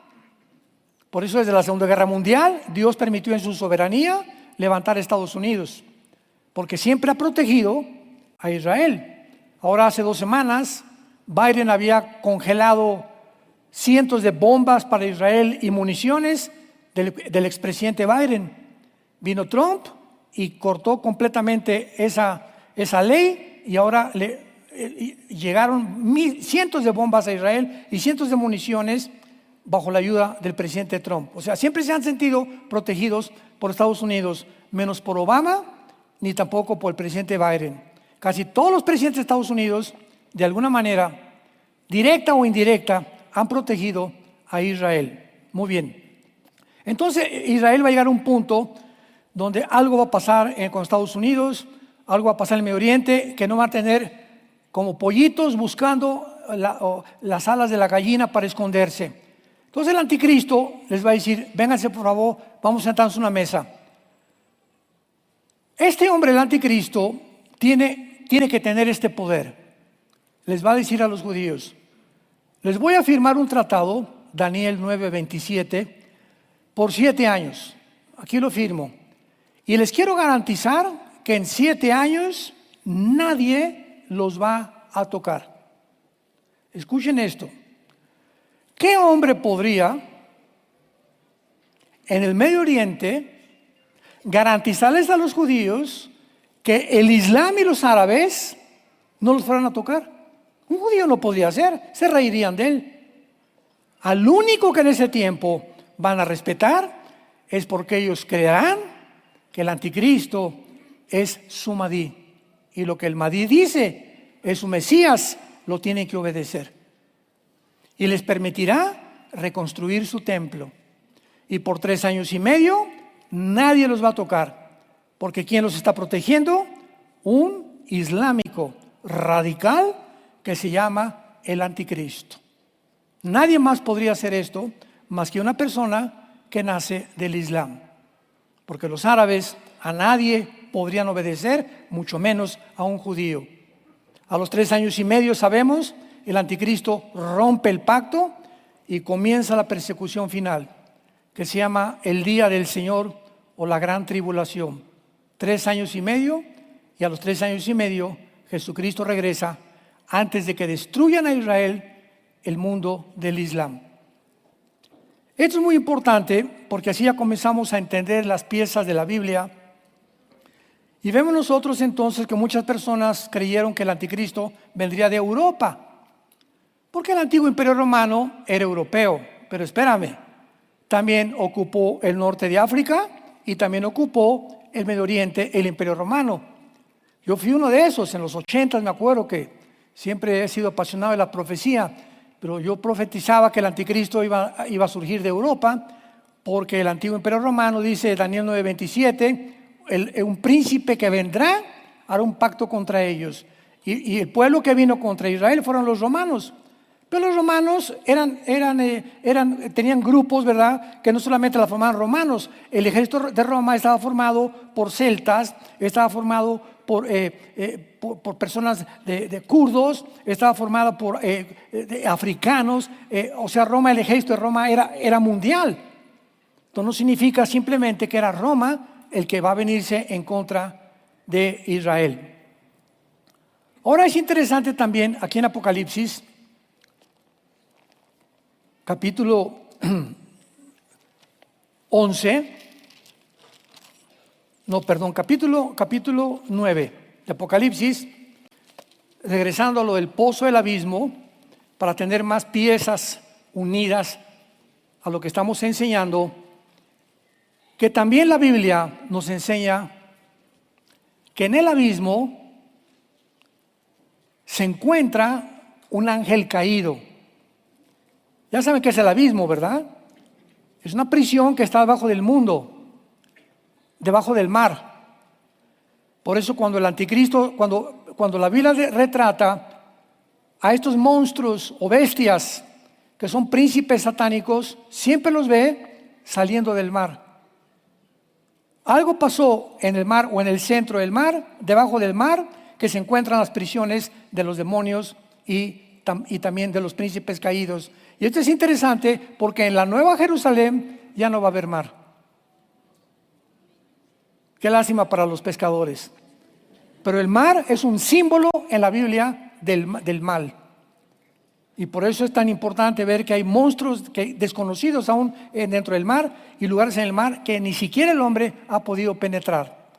Por eso desde la Segunda Guerra Mundial, Dios permitió en su soberanía levantar a Estados Unidos, porque siempre ha protegido a Israel. Ahora, hace 2 semanas, Biden había congelado cientos de bombas para Israel y municiones del expresidente Biden. Vino Trump y cortó completamente esa ley, y ahora llegaron cientos de bombas a Israel y cientos de municiones bajo la ayuda del presidente Trump. O sea, siempre se han sentido protegidos por Estados Unidos, menos por Obama ni tampoco por el presidente Biden. Casi todos los presidentes de Estados Unidos, de alguna manera, directa o indirecta, han protegido a Israel. Muy bien. Entonces Israel va a llegar a un punto donde algo va a pasar con Estados Unidos, algo va a pasar en el Medio Oriente, que no va a tener como pollitos buscando las alas de la gallina para esconderse. Entonces el anticristo les va a decir, vénganse por favor, vamos a sentarnos en una mesa. Este hombre, el anticristo, tiene que tener este poder. Les va a decir a los judíos, les voy a firmar un tratado, Daniel 9:27, por 7 años. Aquí lo firmo. Y les quiero garantizar que en 7 años nadie los va a tocar. Escuchen esto. ¿Qué hombre podría en el Medio Oriente garantizarles a los judíos que el Islam y los árabes no los fueran a tocar? Un judío no podría hacer, se reirían de él. Al único que en ese tiempo van a respetar es porque ellos creerán que el anticristo es su Mahdi. Y lo que el Mahdi dice es su Mesías, lo tienen que obedecer. Y les permitirá reconstruir su templo. Y por 3 años y medio nadie los va a tocar. Porque ¿quién los está protegiendo? Un islámico radical que se llama el anticristo. Nadie más podría hacer esto más que una persona que nace del Islam. Porque los árabes a nadie podrían obedecer, mucho menos a un judío. A los 3 años y medio sabemos, el anticristo rompe el pacto y comienza la persecución final, que se llama el día del Señor o la gran tribulación. 3 años y medio, y a los 3 años y medio Jesucristo regresa antes de que destruyan a Israel, el mundo del Islam. Esto es muy importante porque así ya comenzamos a entender las piezas de la Biblia. Y vemos nosotros entonces que muchas personas creyeron que el anticristo vendría de Europa, porque el antiguo imperio romano era europeo. Pero espérame, también ocupó el norte de África y también ocupó el Medio Oriente, el imperio romano. Yo fui uno de esos en los 80, me acuerdo que siempre he sido apasionado de la profecía, pero yo profetizaba que el anticristo iba a surgir de Europa, porque el antiguo imperio romano, dice Daniel 9:27, un príncipe que vendrá hará un pacto contra ellos. Y el pueblo que vino contra Israel fueron los romanos. Pero los romanos tenían grupos, ¿verdad?, que no solamente la formaban romanos. El ejército de Roma estaba formado por celtas, estaba formado por personas de kurdos, estaba formado por de africanos. O sea, el ejército de Roma era mundial. Esto no significa simplemente que era Roma el que va a venirse en contra de Israel. Ahora es interesante también aquí en Apocalipsis, capítulo capítulo 9 de Apocalipsis, regresando a lo del pozo del abismo, para tener más piezas unidas a lo que estamos enseñando, que también la Biblia nos enseña que en el abismo se encuentra un ángel caído. Ya saben qué es el abismo, ¿verdad? Es una prisión que está debajo del mundo, debajo del mar. Por eso cuando el anticristo, cuando la Biblia retrata a estos monstruos o bestias que son príncipes satánicos, siempre los ve saliendo del mar. Algo pasó en el mar o en el centro del mar, debajo del mar, que se encuentran las prisiones de los demonios y también de los príncipes caídos. Y esto es interesante porque en la Nueva Jerusalén ya no va a haber mar. Qué lástima para los pescadores. Pero el mar es un símbolo en la Biblia del mal. Y por eso es tan importante ver que hay monstruos desconocidos aún dentro del mar y lugares en el mar que ni siquiera el hombre ha podido penetrar.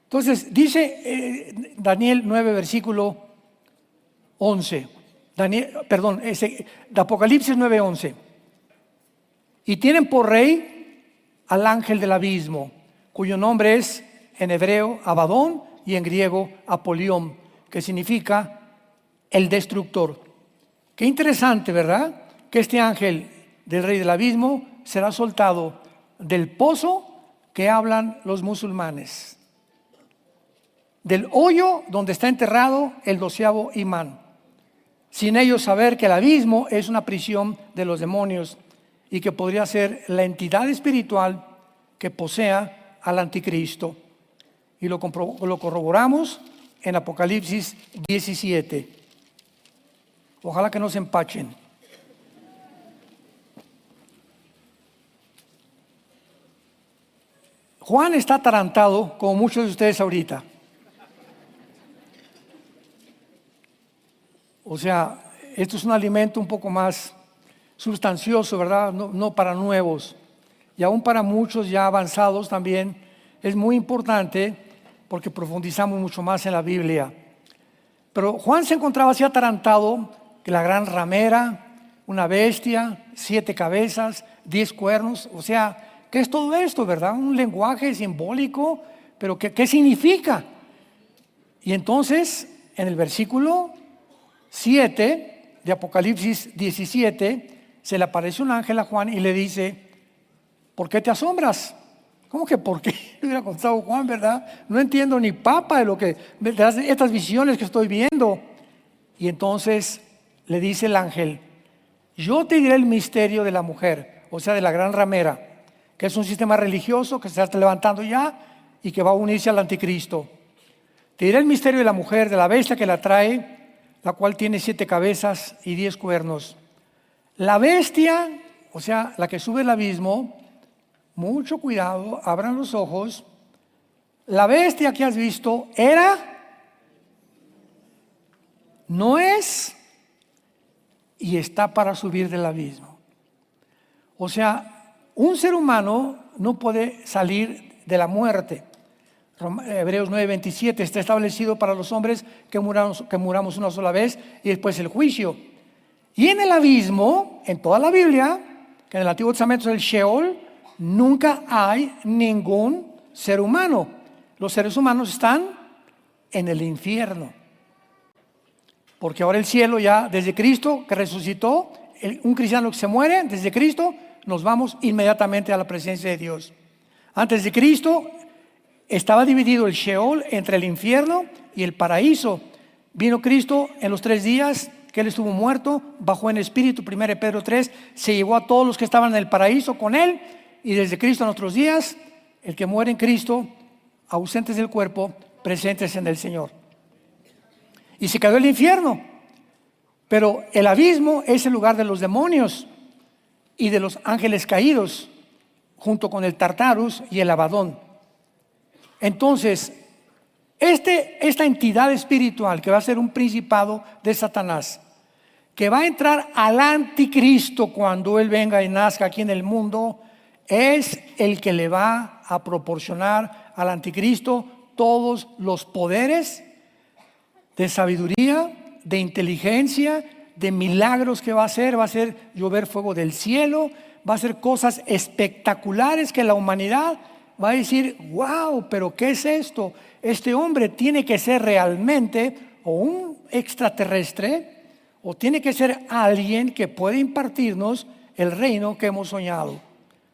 Entonces dice Daniel 9, versículo 11. De Apocalipsis 9:11. Y tienen por rey al ángel del abismo, cuyo nombre es en hebreo Abadón y en griego Apolión, que significa el destructor. Qué interesante, ¿verdad? Que este ángel del rey del abismo será soltado del pozo que hablan los musulmanes, del hoyo donde está enterrado el 12º imán, sin ellos saber que el abismo es una prisión de los demonios y que podría ser la entidad espiritual que posea al anticristo. Y lo corroboramos en Apocalipsis 17. Ojalá que no se empachen. Juan está atarantado, como muchos de ustedes ahorita. O sea, esto es un alimento un poco más sustancioso, ¿verdad? No para nuevos. Y aún para muchos ya avanzados también es muy importante porque profundizamos mucho más en la Biblia. Pero Juan se encontraba así atarantado que la gran ramera, una bestia, 7 cabezas, 10 cuernos. O sea, ¿qué es todo esto, verdad? Un lenguaje simbólico, pero ¿qué significa? Y entonces, en el versículo 7 de Apocalipsis 17, se le aparece un ángel a Juan y le dice: ¿por qué te asombras? ¿Cómo que por qué? Le hubiera contado Juan, ¿verdad? No entiendo ni papa de estas visiones que estoy viendo. Y entonces le dice el ángel: yo te diré el misterio de la mujer, o sea, de la gran ramera, que es un sistema religioso que se está levantando ya y que va a unirse al anticristo. Te diré el misterio de la mujer, de la bestia que la trae, la cual tiene 7 cabezas y 10 cuernos. La bestia, o sea, la que sube al abismo, mucho cuidado, abran los ojos. La bestia que has visto era, no es y está para subir del abismo. O sea, un ser humano no puede salir de la muerte. Hebreos 9:27, está establecido para los hombres que muramos una sola vez y después el juicio. Y en el abismo, en toda la Biblia, que en el Antiguo Testamento es el Sheol, nunca hay ningún ser humano. Los seres humanos están en el infierno. Porque ahora el cielo ya, desde Cristo que resucitó, un cristiano que se muere, desde Cristo, nos vamos inmediatamente a la presencia de Dios. Antes de Cristo estaba dividido el Sheol entre el infierno y el paraíso. Vino Cristo en los 3 días que Él estuvo muerto, bajó en espíritu, 1 Pedro 3, se llevó a todos los que estaban en el paraíso con Él, y desde Cristo a nuestros días, el que muere en Cristo, ausentes del cuerpo, presentes en el Señor. Y se cayó el infierno, pero el abismo es el lugar de los demonios y de los ángeles caídos, junto con el Tartarus y el Abadón. Entonces, esta entidad espiritual que va a ser un principado de Satanás, que va a entrar al anticristo cuando él venga y nazca aquí en el mundo, es el que le va a proporcionar al anticristo todos los poderes de sabiduría, de inteligencia, de milagros que va a hacer llover fuego del cielo, va a hacer cosas espectaculares que la humanidad va a decir: wow, pero ¿qué es esto? Este hombre tiene que ser realmente o un extraterrestre o tiene que ser alguien que puede impartirnos el reino que hemos soñado.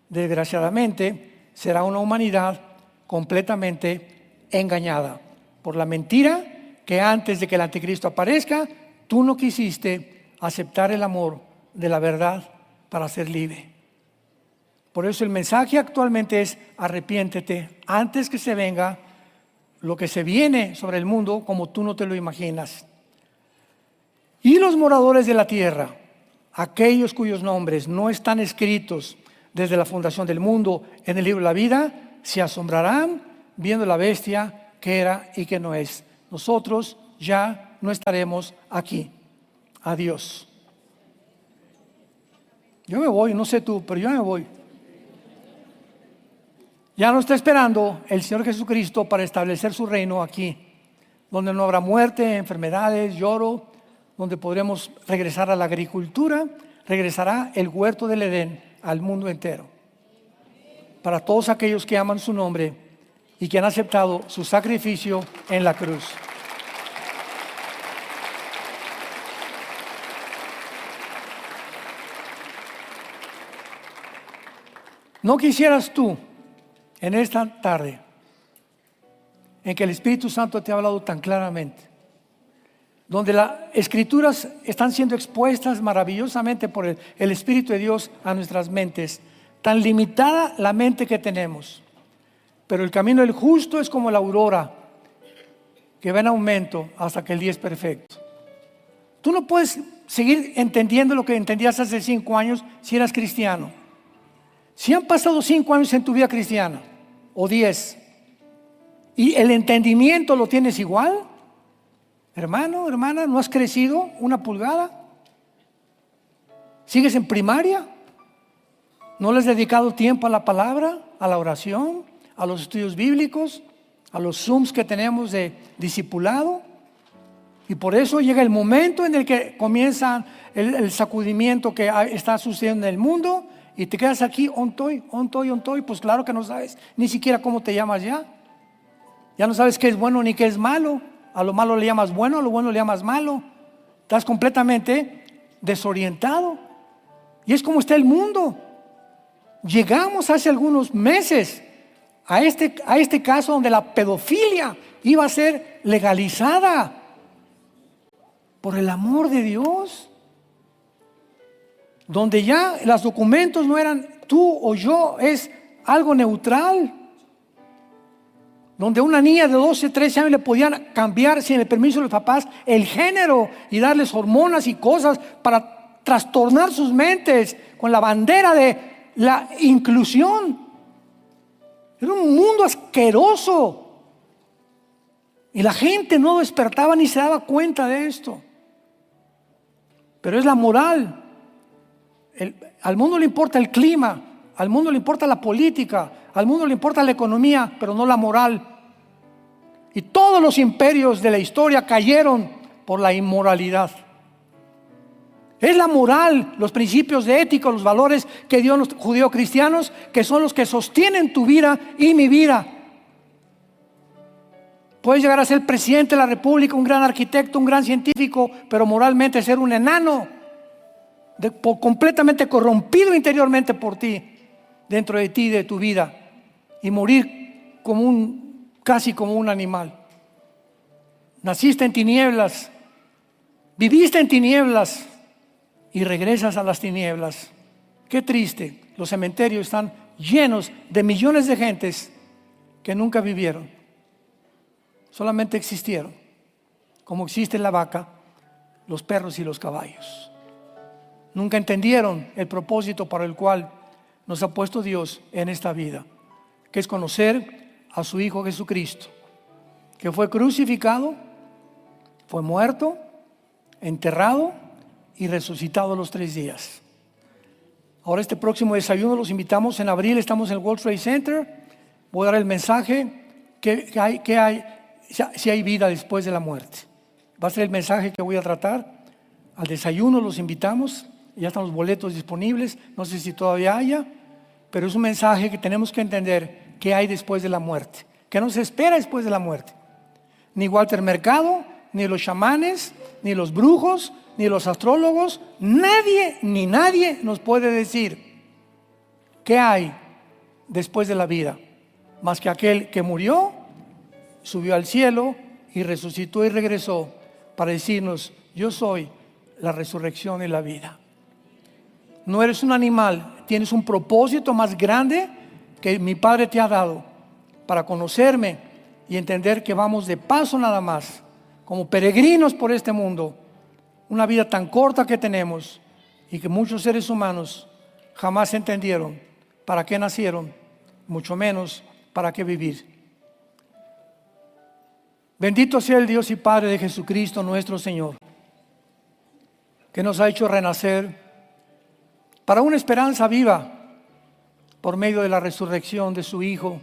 Desgraciadamente será una humanidad completamente engañada por la mentira que antes de que el anticristo aparezca, tú no quisiste aceptar el amor de la verdad para ser libre. Por eso el mensaje actualmente es: arrepiéntete antes que se venga lo que se viene sobre el mundo como tú no te lo imaginas. Y los moradores de la tierra, aquellos cuyos nombres no están escritos desde la fundación del mundo en el libro de la vida, se asombrarán viendo la bestia que era y que no es. Nosotros ya no estaremos aquí. Adiós. Yo me voy, no sé tú, pero yo me voy. Ya nos está esperando el Señor Jesucristo para establecer su reino aquí, donde no habrá muerte, enfermedades, lloro, donde podremos regresar a la agricultura, regresará el huerto del Edén al mundo entero. Para todos aquellos que aman su nombre y que han aceptado su sacrificio en la cruz. ¿No quisieras tú en esta tarde en que el Espíritu Santo te ha hablado tan claramente? donde las escrituras están siendo expuestas maravillosamente por el Espíritu de Dios a nuestras mentes. Tan limitada la mente que tenemos. Pero el camino del justo es como la aurora, que va en aumento hasta que el día es perfecto. Tú no puedes seguir entendiendo lo que entendías hace 5 años si eras cristiano. Si han pasado 5 años en tu vida cristiana, o 10, y el entendimiento lo tienes igual, hermano, hermana, ¿no has crecido una pulgada? ¿Sigues en primaria? ¿No le has dedicado tiempo a la palabra, a la oración, a los estudios bíblicos, a los Zooms que tenemos de discipulado? Y por eso llega el momento en el que comienza el sacudimiento que está sucediendo en el mundo y te quedas aquí, ontoy, pues claro que no sabes ni siquiera cómo te llamas ya. Ya no sabes qué es bueno ni qué es malo. A lo malo le llamas bueno, a lo bueno le llamas malo. Estás completamente desorientado. Y es como está el mundo. Llegamos hace algunos meses a este caso donde la pedofilia iba a ser legalizada por el amor de Dios, donde ya los documentos no eran tú o yo, es algo neutral, donde a una niña de 12, 13 años le podían cambiar sin el permiso de los papás el género y darles hormonas y cosas para trastornar sus mentes con la bandera de la inclusión. Era un mundo asqueroso y la gente no despertaba ni se daba cuenta de esto. Pero es la moral. Al mundo le importa el clima, al mundo le importa la política, al mundo le importa la economía, pero no la moral. Y todos los imperios de la historia cayeron por la inmoralidad. Es la moral, los principios de ética, los valores que dio los judío-cristianos, que son los que sostienen tu vida y mi vida. Puedes llegar a ser presidente de la república, un gran arquitecto, un gran científico, pero moralmente ser un enano, completamente corrompido interiormente por ti, dentro de ti, de tu vida, y morir casi como un animal. Naciste en tinieblas, viviste en tinieblas y regresas a las tinieblas. Qué triste. Los cementerios están llenos de millones de gentes que nunca vivieron, solamente existieron, como existe la vaca, los perros y los caballos. Nunca entendieron el propósito para el cual nos ha puesto Dios en esta vida, que es conocer a su Hijo Jesucristo, que fue crucificado, fue muerto, enterrado y resucitado a los 3 días. Ahora este próximo desayuno los invitamos en abril, estamos en el World Trade Center. Voy a dar el mensaje que hay, si hay vida después de la muerte. Va a ser el mensaje que voy a tratar. Al desayuno los invitamos, ya están los boletos disponibles, no sé si todavía haya, pero es un mensaje que tenemos que entender qué hay después de la muerte, qué nos espera después de la muerte. Ni Walter Mercado, ni los chamanes, ni los brujos, ni los astrólogos, nadie nos puede decir qué hay después de la vida, más que aquel que murió, subió al cielo y resucitó y regresó para decirnos: yo soy la resurrección y la vida. No eres un animal, tienes un propósito más grande que mi Padre te ha dado para conocerme y entender que vamos de paso nada más, como peregrinos por este mundo, una vida tan corta que tenemos y que muchos seres humanos jamás entendieron para qué nacieron, mucho menos para qué vivir. Bendito sea el Dios y Padre de Jesucristo nuestro Señor, que nos ha hecho renacer para una esperanza viva por medio de la resurrección de su Hijo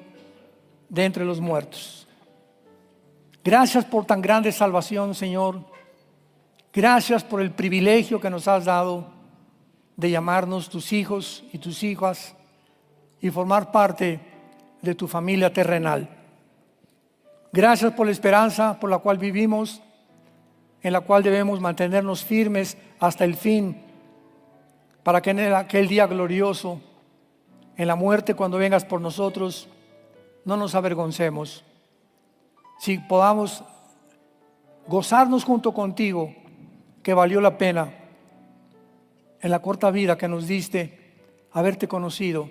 de entre los muertos. Gracias por tan grande salvación, Señor. Gracias por el privilegio que nos has dado de llamarnos tus hijos y tus hijas y formar parte de tu familia terrenal. Gracias por la esperanza por la cual vivimos, en la cual debemos mantenernos firmes hasta el fin, para que en aquel día glorioso, en la muerte cuando vengas por nosotros, no nos avergoncemos, si podamos gozarnos junto contigo que valió la pena en la corta vida que nos diste haberte conocido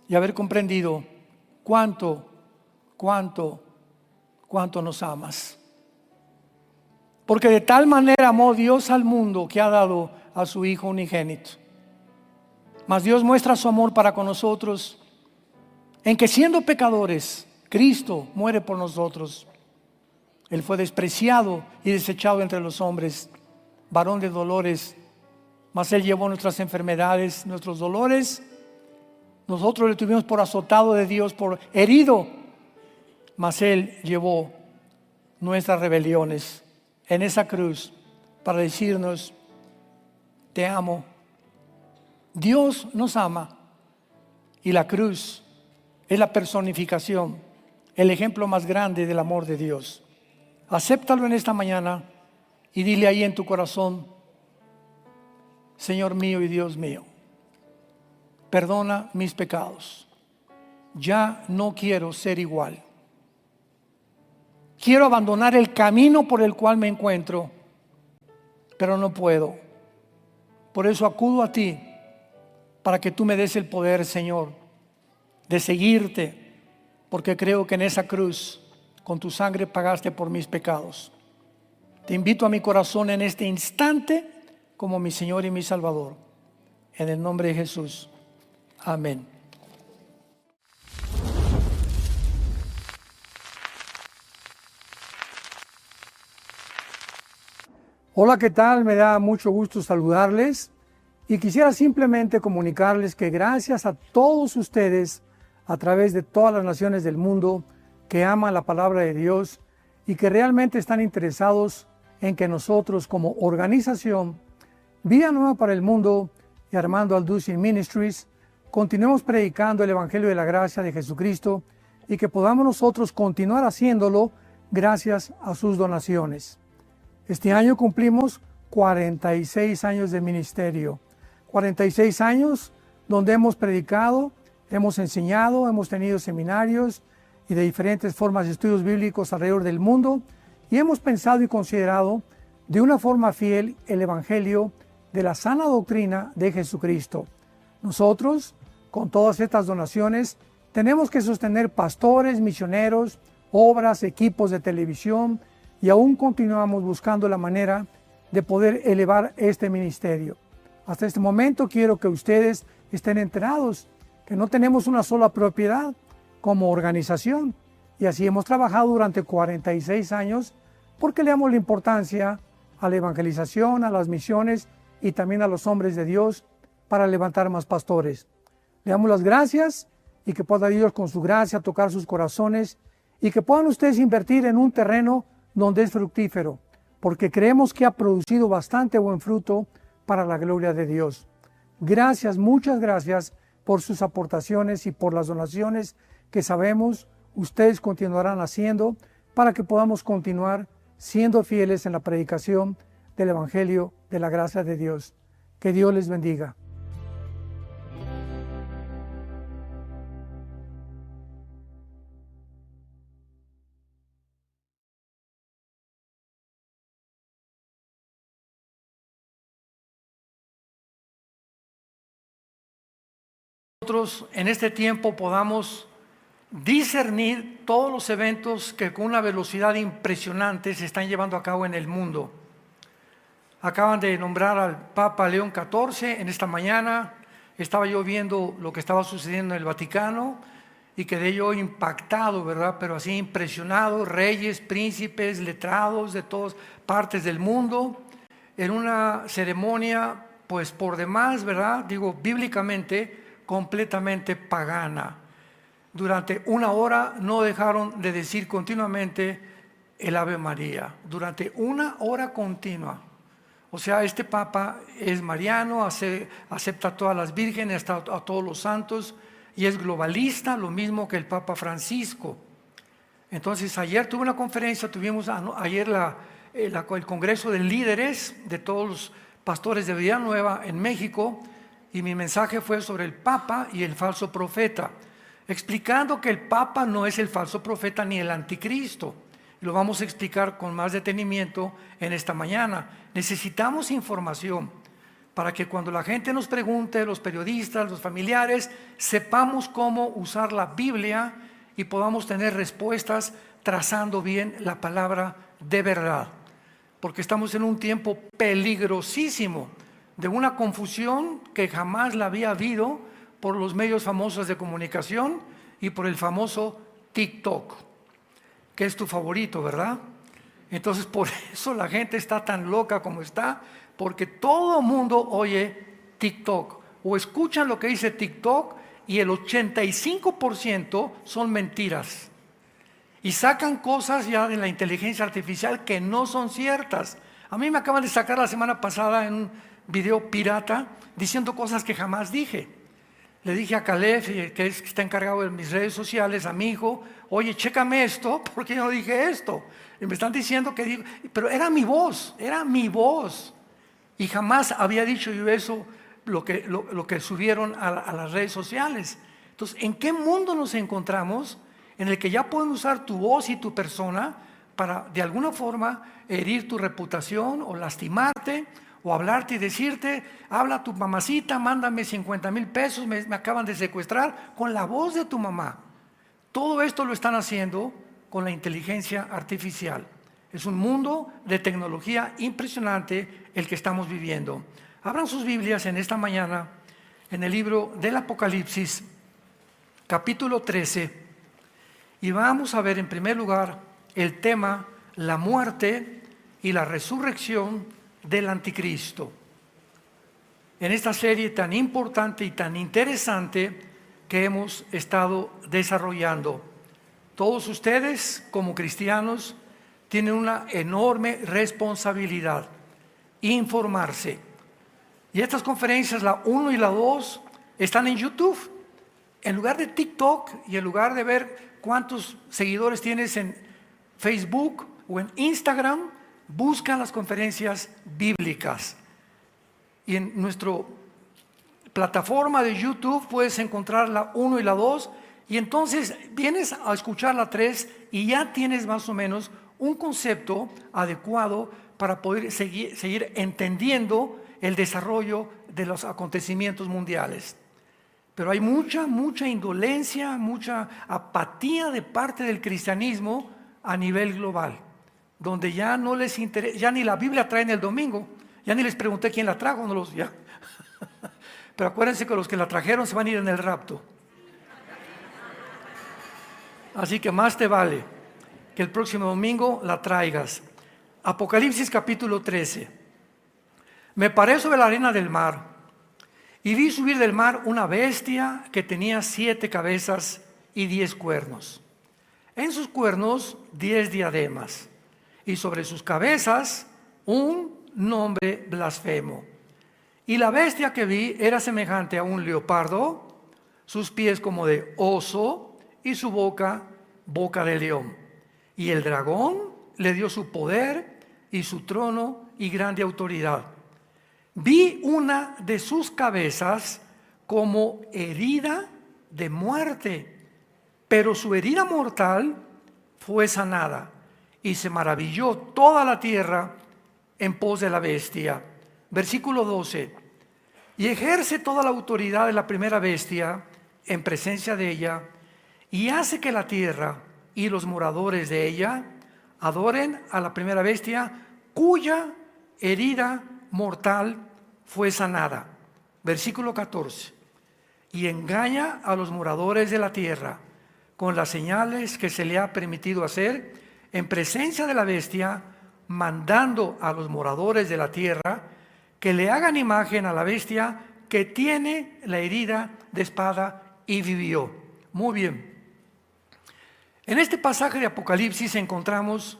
y haber comprendido cuánto nos amas. Porque de tal manera amó Dios al mundo que ha dado a su Hijo unigénito. Mas Dios muestra su amor para con nosotros en que siendo pecadores, Cristo muere por nosotros. Él fue despreciado y desechado entre los hombres, varón de dolores, mas Él llevó nuestras enfermedades, nuestros dolores. Nosotros le tuvimos por azotado de Dios, por herido, mas Él llevó nuestras rebeliones en esa cruz para decirnos: te amo. Dios nos ama y la cruz es la personificación, el ejemplo más grande del amor de Dios. Acéptalo en esta mañana y dile ahí en tu corazón: Señor mío y Dios mío, perdona mis pecados. Ya no quiero ser igual. Quiero abandonar el camino por el cual me encuentro, pero no puedo. Por eso acudo a ti para que tú me des el poder, Señor, de seguirte, porque creo que en esa cruz con tu sangre pagaste por mis pecados. Te invito a mi corazón en este instante como mi Señor y mi Salvador. En el nombre de Jesús. Amén. Hola, ¿qué tal? Me da mucho gusto saludarles y quisiera simplemente comunicarles que gracias a todos ustedes a través de todas las naciones del mundo que aman la palabra de Dios y que realmente están interesados en que nosotros como organización Vida Nueva para el Mundo y Armando Alducin Ministries continuemos predicando el Evangelio de la Gracia de Jesucristo y que podamos nosotros continuar haciéndolo gracias a sus donaciones. Este año cumplimos 46 años de ministerio, 46 años donde hemos predicado, hemos enseñado, hemos tenido seminarios y de diferentes formas de estudios bíblicos alrededor del mundo y hemos pensado y considerado de una forma fiel el Evangelio de la sana doctrina de Jesucristo. Nosotros, con todas estas donaciones, tenemos que sostener pastores, misioneros, obras, equipos de televisión y aún continuamos buscando la manera de poder elevar este ministerio. Hasta este momento quiero que ustedes estén enterados que no tenemos una sola propiedad como organización y así hemos trabajado durante 46 años porque le damos la importancia a la evangelización, a las misiones y también a los hombres de Dios para levantar más pastores. Le damos las gracias y que pueda Dios con su gracia tocar sus corazones y que puedan ustedes invertir en un terreno donde es fructífero, porque creemos que ha producido bastante buen fruto para la gloria de Dios. Gracias, muchas gracias por sus aportaciones y por las donaciones que sabemos ustedes continuarán haciendo para que podamos continuar siendo fieles en la predicación del Evangelio de la gracia de Dios. Que Dios les bendiga. Nosotros en este tiempo podamos discernir todos los eventos que con una velocidad impresionante se están llevando a cabo en el mundo. Acaban de nombrar al Papa León XIV en esta mañana. Estaba yo viendo lo que estaba sucediendo en el Vaticano y quedé yo impactado, ¿verdad? Pero así impresionado, reyes, príncipes, letrados de todas partes del mundo, en una ceremonia, pues por demás, ¿verdad? Digo, bíblicamente, completamente pagana. Durante una hora no dejaron de decir continuamente el Ave María, durante una hora continua. O sea, este Papa es mariano, acepta a todas las vírgenes, a todos los santos y es globalista, lo mismo que el Papa Francisco. Entonces ayer tuve una conferencia, tuvimos ayer el Congreso de Líderes de todos los pastores de Vida Nueva en México y mi mensaje fue sobre el Papa y el falso profeta, explicando que el Papa no es el falso profeta ni el anticristo y lo vamos a explicar con más detenimiento en esta mañana. Necesitamos información para que cuando la gente nos pregunte, los periodistas, los familiares, sepamos cómo usar la Biblia y podamos tener respuestas trazando bien la palabra de verdad. Porque estamos en un tiempo peligrosísimo de una confusión que jamás la había habido por los medios famosos de comunicación y por el famoso TikTok, que es tu favorito, ¿verdad? Entonces por eso la gente está tan loca como está, porque todo el mundo oye TikTok o escuchan lo que dice TikTok y el 85% son mentiras. Y sacan cosas ya de la inteligencia artificial que no son ciertas. A mí me acaban de sacar la semana pasada en un video pirata diciendo cosas que jamás dije. Le dije a Caleb, que está encargado de mis redes sociales, a mi hijo, oye, chécame esto, porque yo no dije esto. Y me están diciendo que digo, pero era mi voz. Y jamás había dicho yo eso, lo que subieron a las redes sociales. Entonces, ¿en qué mundo nos encontramos en el que ya pueden usar tu voz y tu persona para de alguna forma herir tu reputación o lastimarte o hablarte y decirte, habla a tu mamacita, mándame 50,000 pesos, me acaban de secuestrar, con la voz de tu mamá? Todo esto lo están haciendo con la inteligencia artificial. Es un mundo de tecnología impresionante el que estamos viviendo. Abran sus Biblias en esta mañana en el libro del Apocalipsis, capítulo 13, y vamos a ver en primer lugar el tema, la muerte y la resurrección del anticristo. En esta serie tan importante y tan interesante que hemos estado desarrollando. Todos ustedes como cristianos tienen una enorme responsabilidad: informarse. Y estas conferencias, la 1 y la 2, están en YouTube. En lugar de TikTok y en lugar de ver cuántos seguidores tienes en Facebook o en Instagram, buscan las conferencias bíblicas. Y en nuestra plataforma de YouTube puedes encontrar la 1 y la 2, y entonces vienes a escuchar la 3 y ya tienes más o menos un concepto adecuado para poder seguir entendiendo el desarrollo de los acontecimientos mundiales. Pero hay mucha indolencia, mucha apatía de parte del cristianismo a nivel global, donde ya no les interesa, ya ni la Biblia traen el domingo, ya ni les pregunté quién la trajo, ya. Pero acuérdense que los que la trajeron se van a ir en el rapto. Así que más te vale que el próximo domingo la traigas. Apocalipsis capítulo 13. Me paré sobre la arena del mar y vi subir del mar una bestia que tenía 7 cabezas y 10 cuernos. En sus cuernos 10 diademas y sobre sus cabezas un nombre blasfemo. Y la bestia que vi era semejante a un leopardo, sus pies como de oso y su boca de león. Y el dragón le dio su poder y su trono y grande autoridad. Vi una de sus cabezas como herida de muerte, pero su herida mortal fue sanada, y se maravilló toda la tierra en pos de la bestia. Versículo 12. Y ejerce toda la autoridad de la primera bestia en presencia de ella, y hace que la tierra y los moradores de ella adoren a la primera bestia, cuya herida mortal fue sanada. Versículo 14. Y engaña a los moradores de la tierra con las señales que se le ha permitido hacer en presencia de la bestia, mandando a los moradores de la tierra que le hagan imagen a la bestia que tiene la herida de espada y vivió. Muy bien. En este pasaje de Apocalipsis encontramos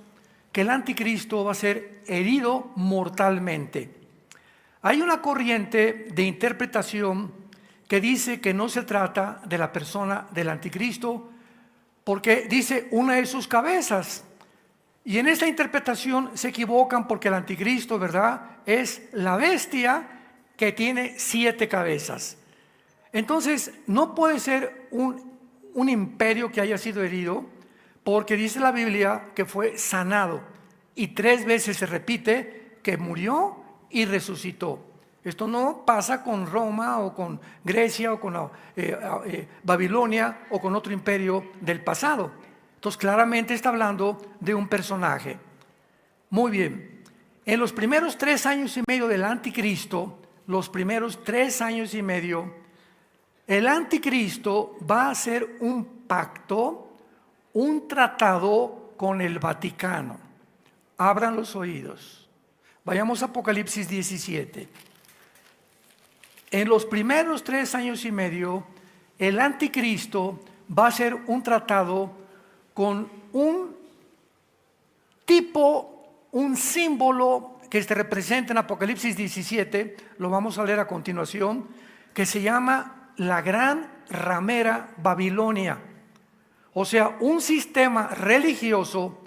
que el anticristo va a ser herido mortalmente. Hay una corriente de interpretación que dice que no se trata de la persona del anticristo, porque dice una de sus cabezas. Y en esta interpretación se equivocan, porque el anticristo, ¿verdad?, es la bestia que tiene 7 cabezas. Entonces no puede ser un imperio que haya sido herido, porque dice la Biblia que fue sanado y 3 veces se repite que murió y resucitó. Esto no pasa con Roma o con Grecia o con Babilonia o con otro imperio del pasado. Entonces claramente está hablando de un personaje. Muy bien, en los primeros 3 años y medio del anticristo, los primeros 3 años y medio, el anticristo va a hacer un pacto, un tratado con el Vaticano. Abran los oídos. Vayamos a Apocalipsis 17. En los primeros 3 años y medio, el anticristo va a hacer un tratado con un tipo, un símbolo que se representa en Apocalipsis 17, lo vamos a leer a continuación, que se llama la gran ramera Babilonia. O sea, un sistema religioso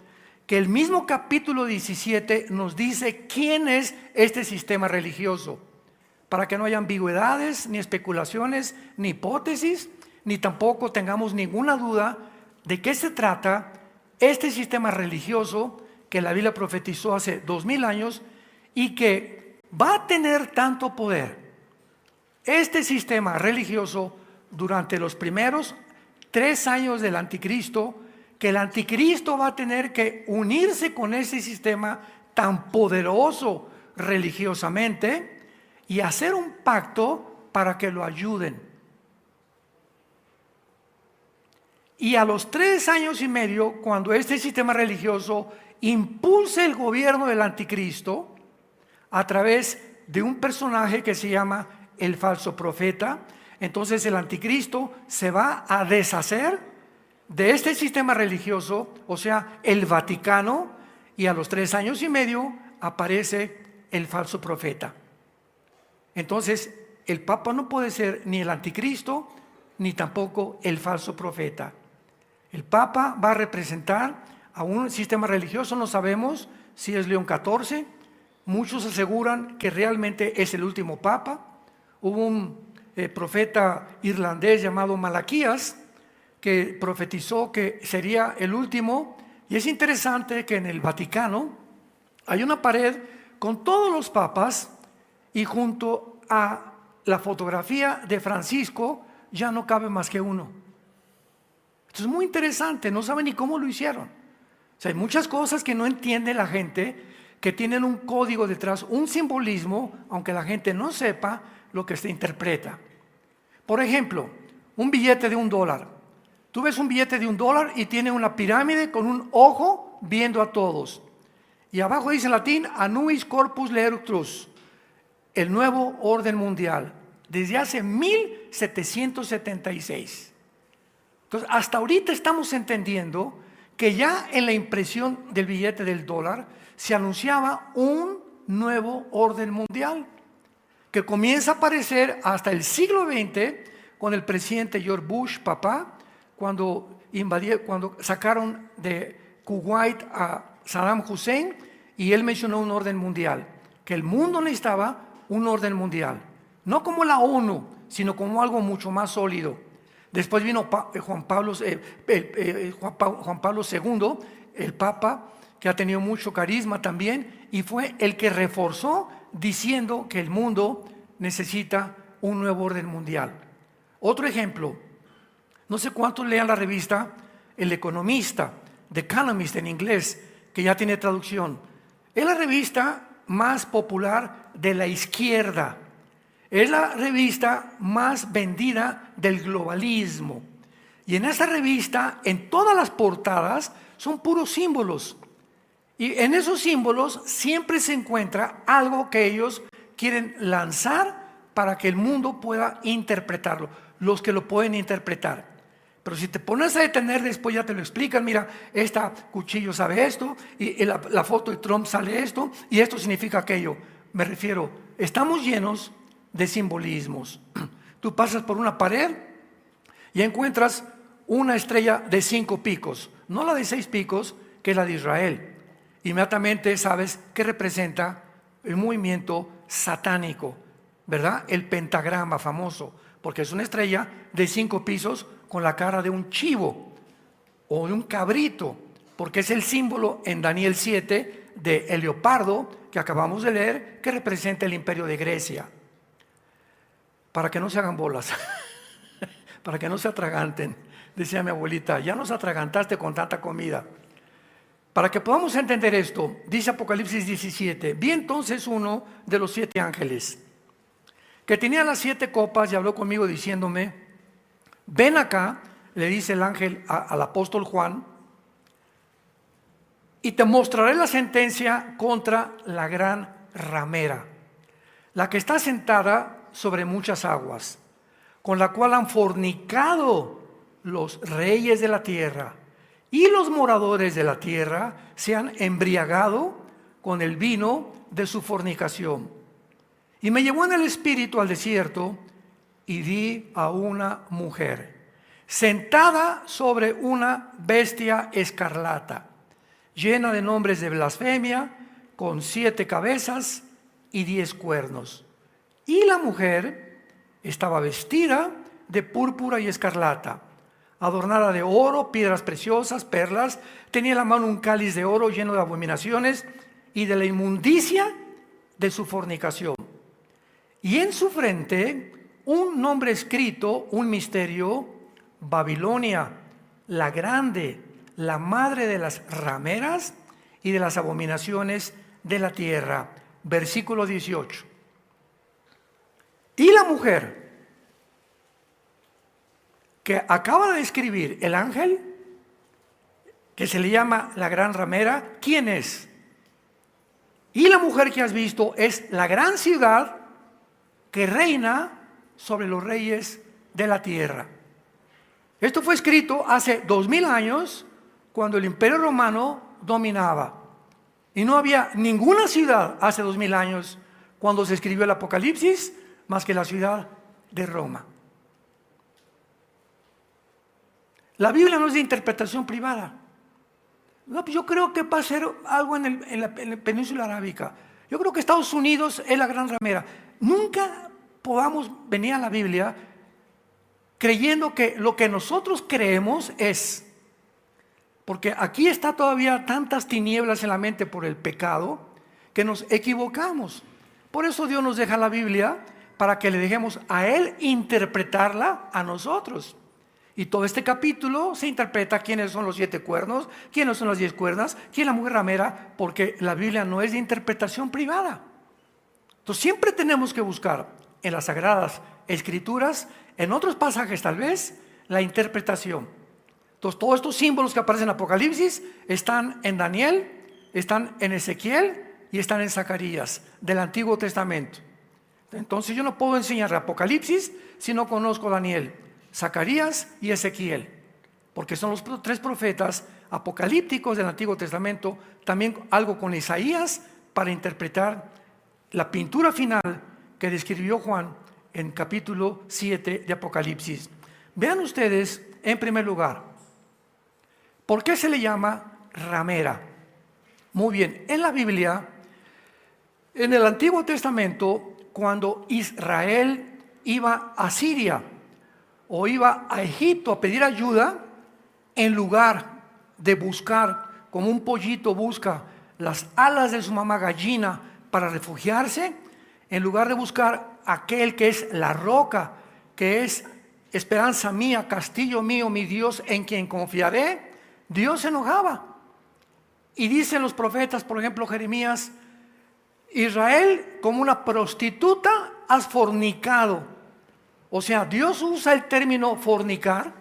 que el mismo capítulo 17 nos dice quién es este sistema religioso, para que no haya ambigüedades, ni especulaciones, ni hipótesis, ni tampoco tengamos ninguna duda de qué se trata este sistema religioso que la Biblia profetizó hace 2000 años y que va a tener tanto poder. Este sistema religioso durante los primeros 3 años del anticristo, que el anticristo va a tener que unirse con ese sistema tan poderoso religiosamente y hacer un pacto para que lo ayuden. Y a los 3 años y medio, cuando este sistema religioso impulse el gobierno del anticristo a través de un personaje que se llama el falso profeta, entonces el anticristo se va a deshacer de este sistema religioso, o sea, el Vaticano, y a los 3 años y medio aparece el falso profeta. Entonces, el Papa no puede ser ni el anticristo, ni tampoco el falso profeta. El Papa va a representar a un sistema religioso, no sabemos si es León XIV, muchos aseguran que realmente es el último Papa. Hubo un profeta irlandés llamado Malaquías, que profetizó que sería el último, y es interesante que en el Vaticano hay una pared con todos los papas y junto a la fotografía de Francisco ya no cabe más que uno. Esto es muy interesante, no saben ni cómo lo hicieron. O sea, hay muchas cosas que no entiende la gente, que tienen un código detrás, un simbolismo, aunque la gente no sepa lo que se interpreta. Por ejemplo, un billete de $1. Tú ves un billete de $1 y tiene una pirámide con un ojo viendo a todos. Y abajo dice en latín, Annuis Corpus Leertrus, el nuevo orden mundial, desde hace 1776. Entonces, hasta ahorita estamos entendiendo que ya en la impresión del billete del $1 se anunciaba un nuevo orden mundial, que comienza a aparecer hasta el siglo XX con el presidente George Bush, papá, cuando sacaron de Kuwait a Saddam Hussein y él mencionó un orden mundial, que el mundo necesitaba un orden mundial, no como la ONU, sino como algo mucho más sólido. Después vino Juan Pablo II, el Papa, que ha tenido mucho carisma también, y fue el que reforzó diciendo que el mundo necesita un nuevo orden mundial. Otro ejemplo, no sé cuántos lean la revista El Economista, The Economist en inglés, que ya tiene traducción. Es la revista más popular de la izquierda. Es la revista más vendida del globalismo. Y en esta revista, en todas las portadas, son puros símbolos. Y en esos símbolos siempre se encuentra algo que ellos quieren lanzar para que el mundo pueda interpretarlo, los que lo pueden interpretar. Pero si te pones a detener, después ya te lo explican. Mira, este cuchillo sabe esto, y la foto de Trump sale esto, y esto significa aquello. Me refiero, estamos llenos de simbolismos. Tú pasas por una pared y encuentras una estrella de 5 picos, no la de 6 picos, que es la de Israel. Inmediatamente sabes que representa el movimiento satánico, ¿verdad? El pentagrama famoso, porque es una estrella de 5 pisos con la cara de un chivo. o de un cabrito, porque es el símbolo en Daniel 7 del leopardo que acabamos de leer, que representa el imperio de Grecia. Para que no se hagan bolas, para que no se atraganten. Decía mi abuelita, ya nos atragantaste con tanta comida. Para que podamos entender esto, dice Apocalipsis 17, vi entonces uno de los 7 ángeles, que tenía las 7 copas y habló conmigo diciéndome, ven acá, le dice el ángel al apóstol Juan, y te mostraré la sentencia contra la gran ramera, la que está sentada sobre muchas aguas, con la cual han fornicado los reyes de la tierra, y los moradores de la tierra se han embriagado con el vino de su fornicación. Y me llevó en el espíritu al desierto y vi a una mujer sentada sobre una bestia escarlata, llena de nombres de blasfemia, con 7 cabezas y 10 cuernos. Y la mujer estaba vestida de púrpura y escarlata, adornada de oro, piedras preciosas, perlas. Tenía en la mano un cáliz de oro lleno de abominaciones y de la inmundicia de su fornicación. Y en su frente un nombre escrito, un misterio: Babilonia, la grande, la madre de las rameras y de las abominaciones de la tierra. Versículo 18. Y la mujer que acaba de escribir el ángel, que se le llama la gran ramera, ¿quién es? Y la mujer que has visto es la gran ciudad que reina sobre los reyes de la tierra. Esto fue escrito hace 2000 años, cuando el Imperio Romano dominaba. Y no había ninguna ciudad hace 2000 años, cuando se escribió el Apocalipsis, más que la ciudad de Roma. La Biblia no es de interpretación privada. No, yo creo que va a ser algo en la península arábica. Yo creo que Estados Unidos es la gran ramera. Nunca podamos venir a la Biblia creyendo que lo que nosotros creemos es. Porque aquí está todavía tantas tinieblas en la mente por el pecado que nos equivocamos. Por eso Dios nos deja la Biblia, para que le dejemos a Él interpretarla a nosotros. Y todo este capítulo se interpreta quiénes son los 7 cuernos, quiénes son las 10 cuernas, quién es la mujer ramera, porque la Biblia no es de interpretación privada. Entonces siempre tenemos que buscar en las Sagradas Escrituras, en otros pasajes tal vez, la interpretación. Entonces todos estos símbolos que aparecen en Apocalipsis están en Daniel, están en Ezequiel y están en Zacarías del Antiguo Testamento. Entonces yo no puedo enseñar Apocalipsis si no conozco Daniel, Zacarías y Ezequiel, porque son los 3 profetas apocalípticos del Antiguo Testamento. También algo con Isaías para interpretar la pintura final que describió Juan en capítulo 7 de Apocalipsis. Vean ustedes, en primer lugar, ¿por qué se le llama ramera? Muy bien, en la Biblia, en el Antiguo Testamento, cuando Israel iba a Siria o iba a Egipto a pedir ayuda, en lugar de buscar, como un pollito busca las alas de su mamá gallina para refugiarse, en lugar de buscar aquel que es la roca, que es esperanza mía, castillo mío, mi Dios en quien confiaré, Dios se enojaba. Y dicen los profetas, por ejemplo Jeremías: Israel, como una prostituta has fornicado. O sea, Dios usa el término fornicar,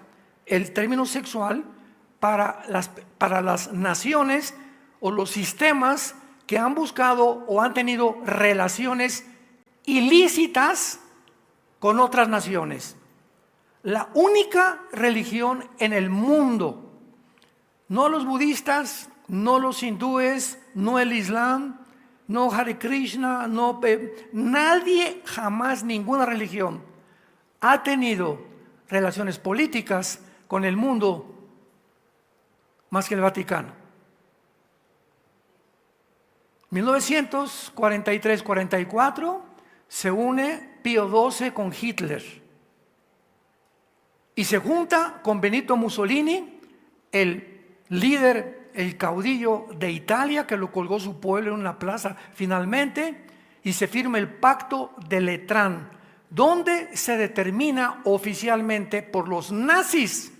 el término sexual, para las naciones o los sistemas que han buscado o han tenido relaciones ilícitas con otras naciones. La única religión en el mundo, no los budistas, no los hindúes, no el Islam, no Hare Krishna, nadie, jamás, ninguna religión ha tenido relaciones políticas con el mundo más que el Vaticano. 1943-44 se une Pío XII con Hitler y se junta con Benito Mussolini el líder, el caudillo de Italia, que lo colgó su pueblo en una plaza finalmente, y se firma el Pacto de Letrán, donde se determina oficialmente por los nazis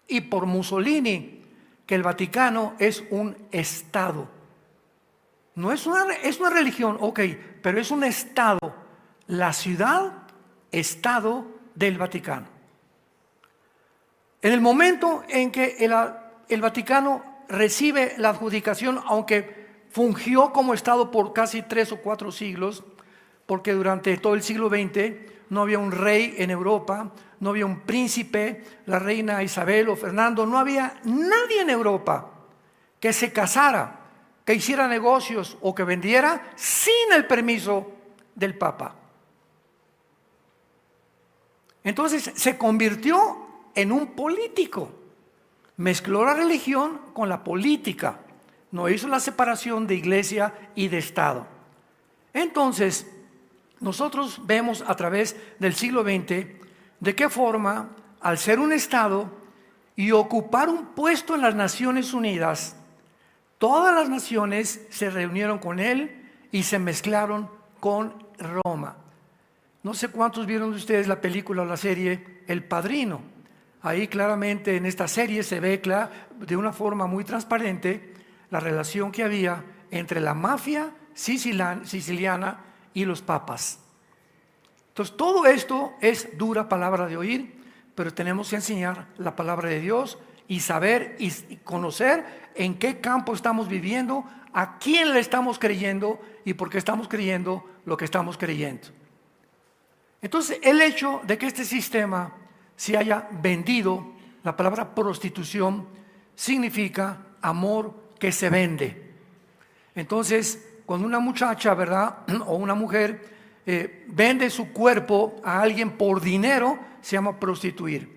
y por Mussolini que el Vaticano es un Estado. No es una religión, ok, pero es un Estado, la ciudad-Estado del Vaticano. En el momento en que el Vaticano recibe la adjudicación, aunque fungió como Estado por casi 3 o 4 siglos, porque durante todo el siglo XX no había un rey en Europa, no había un príncipe, la reina Isabel o Fernando, no había nadie en Europa que se casara, que hiciera negocios o que vendiera sin el permiso del Papa. Entonces se convirtió en un político, mezcló la religión con la política, no hizo la separación de iglesia y de Estado. Entonces, nosotros vemos a través del siglo XX de qué forma, al ser un Estado y ocupar un puesto en las Naciones Unidas, todas las naciones se reunieron con él y se mezclaron con Roma. No sé cuántos vieron ustedes la película o la serie El Padrino. Ahí claramente en esta serie se ve de una forma muy transparente la relación que había entre la mafia siciliana y los papas. Entonces todo esto es dura palabra de oír, pero tenemos que enseñar la palabra de Dios y saber y conocer en qué campo estamos viviendo, a quién le estamos creyendo y por qué estamos creyendo lo que estamos creyendo. Entonces el hecho de que este sistema se haya vendido, la palabra prostitución significa amor que se vende. Entonces cuando una muchacha, ¿verdad? O una mujer vende su cuerpo a alguien por dinero, se llama prostituir.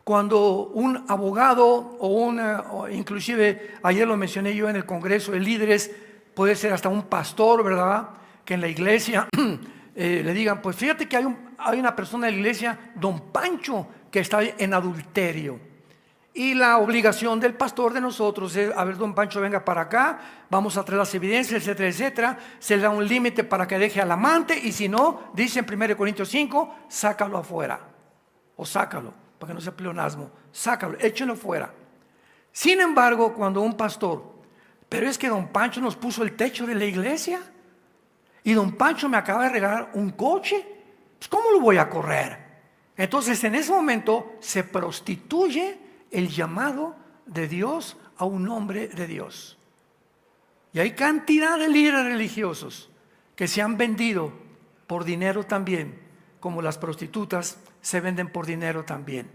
Cuando un abogado o inclusive ayer lo mencioné yo en el Congreso de Líderes, puede ser hasta un pastor, ¿verdad? Que en la iglesia le digan, pues fíjate que hay una persona en la iglesia, don Pancho, que está en adulterio. Y la obligación del pastor de nosotros es, a ver, don Pancho, venga para acá, vamos a traer las evidencias, etcétera, etcétera. Se le da un límite para que deje al amante, y si no, dice en 1 Corintios 5, sácalo afuera, o sácalo, para que no sea pleonasmo, sácalo, échenlo fuera. Sin embargo, cuando un pastor, pero es que don Pancho nos puso el techo de la iglesia, y don Pancho me acaba de regalar un coche, pues ¿cómo lo voy a correr? Entonces en ese momento se prostituye el llamado de Dios a un hombre de Dios. Y hay cantidad de líderes religiosos que se han vendido por dinero también, como las prostitutas se venden por dinero también.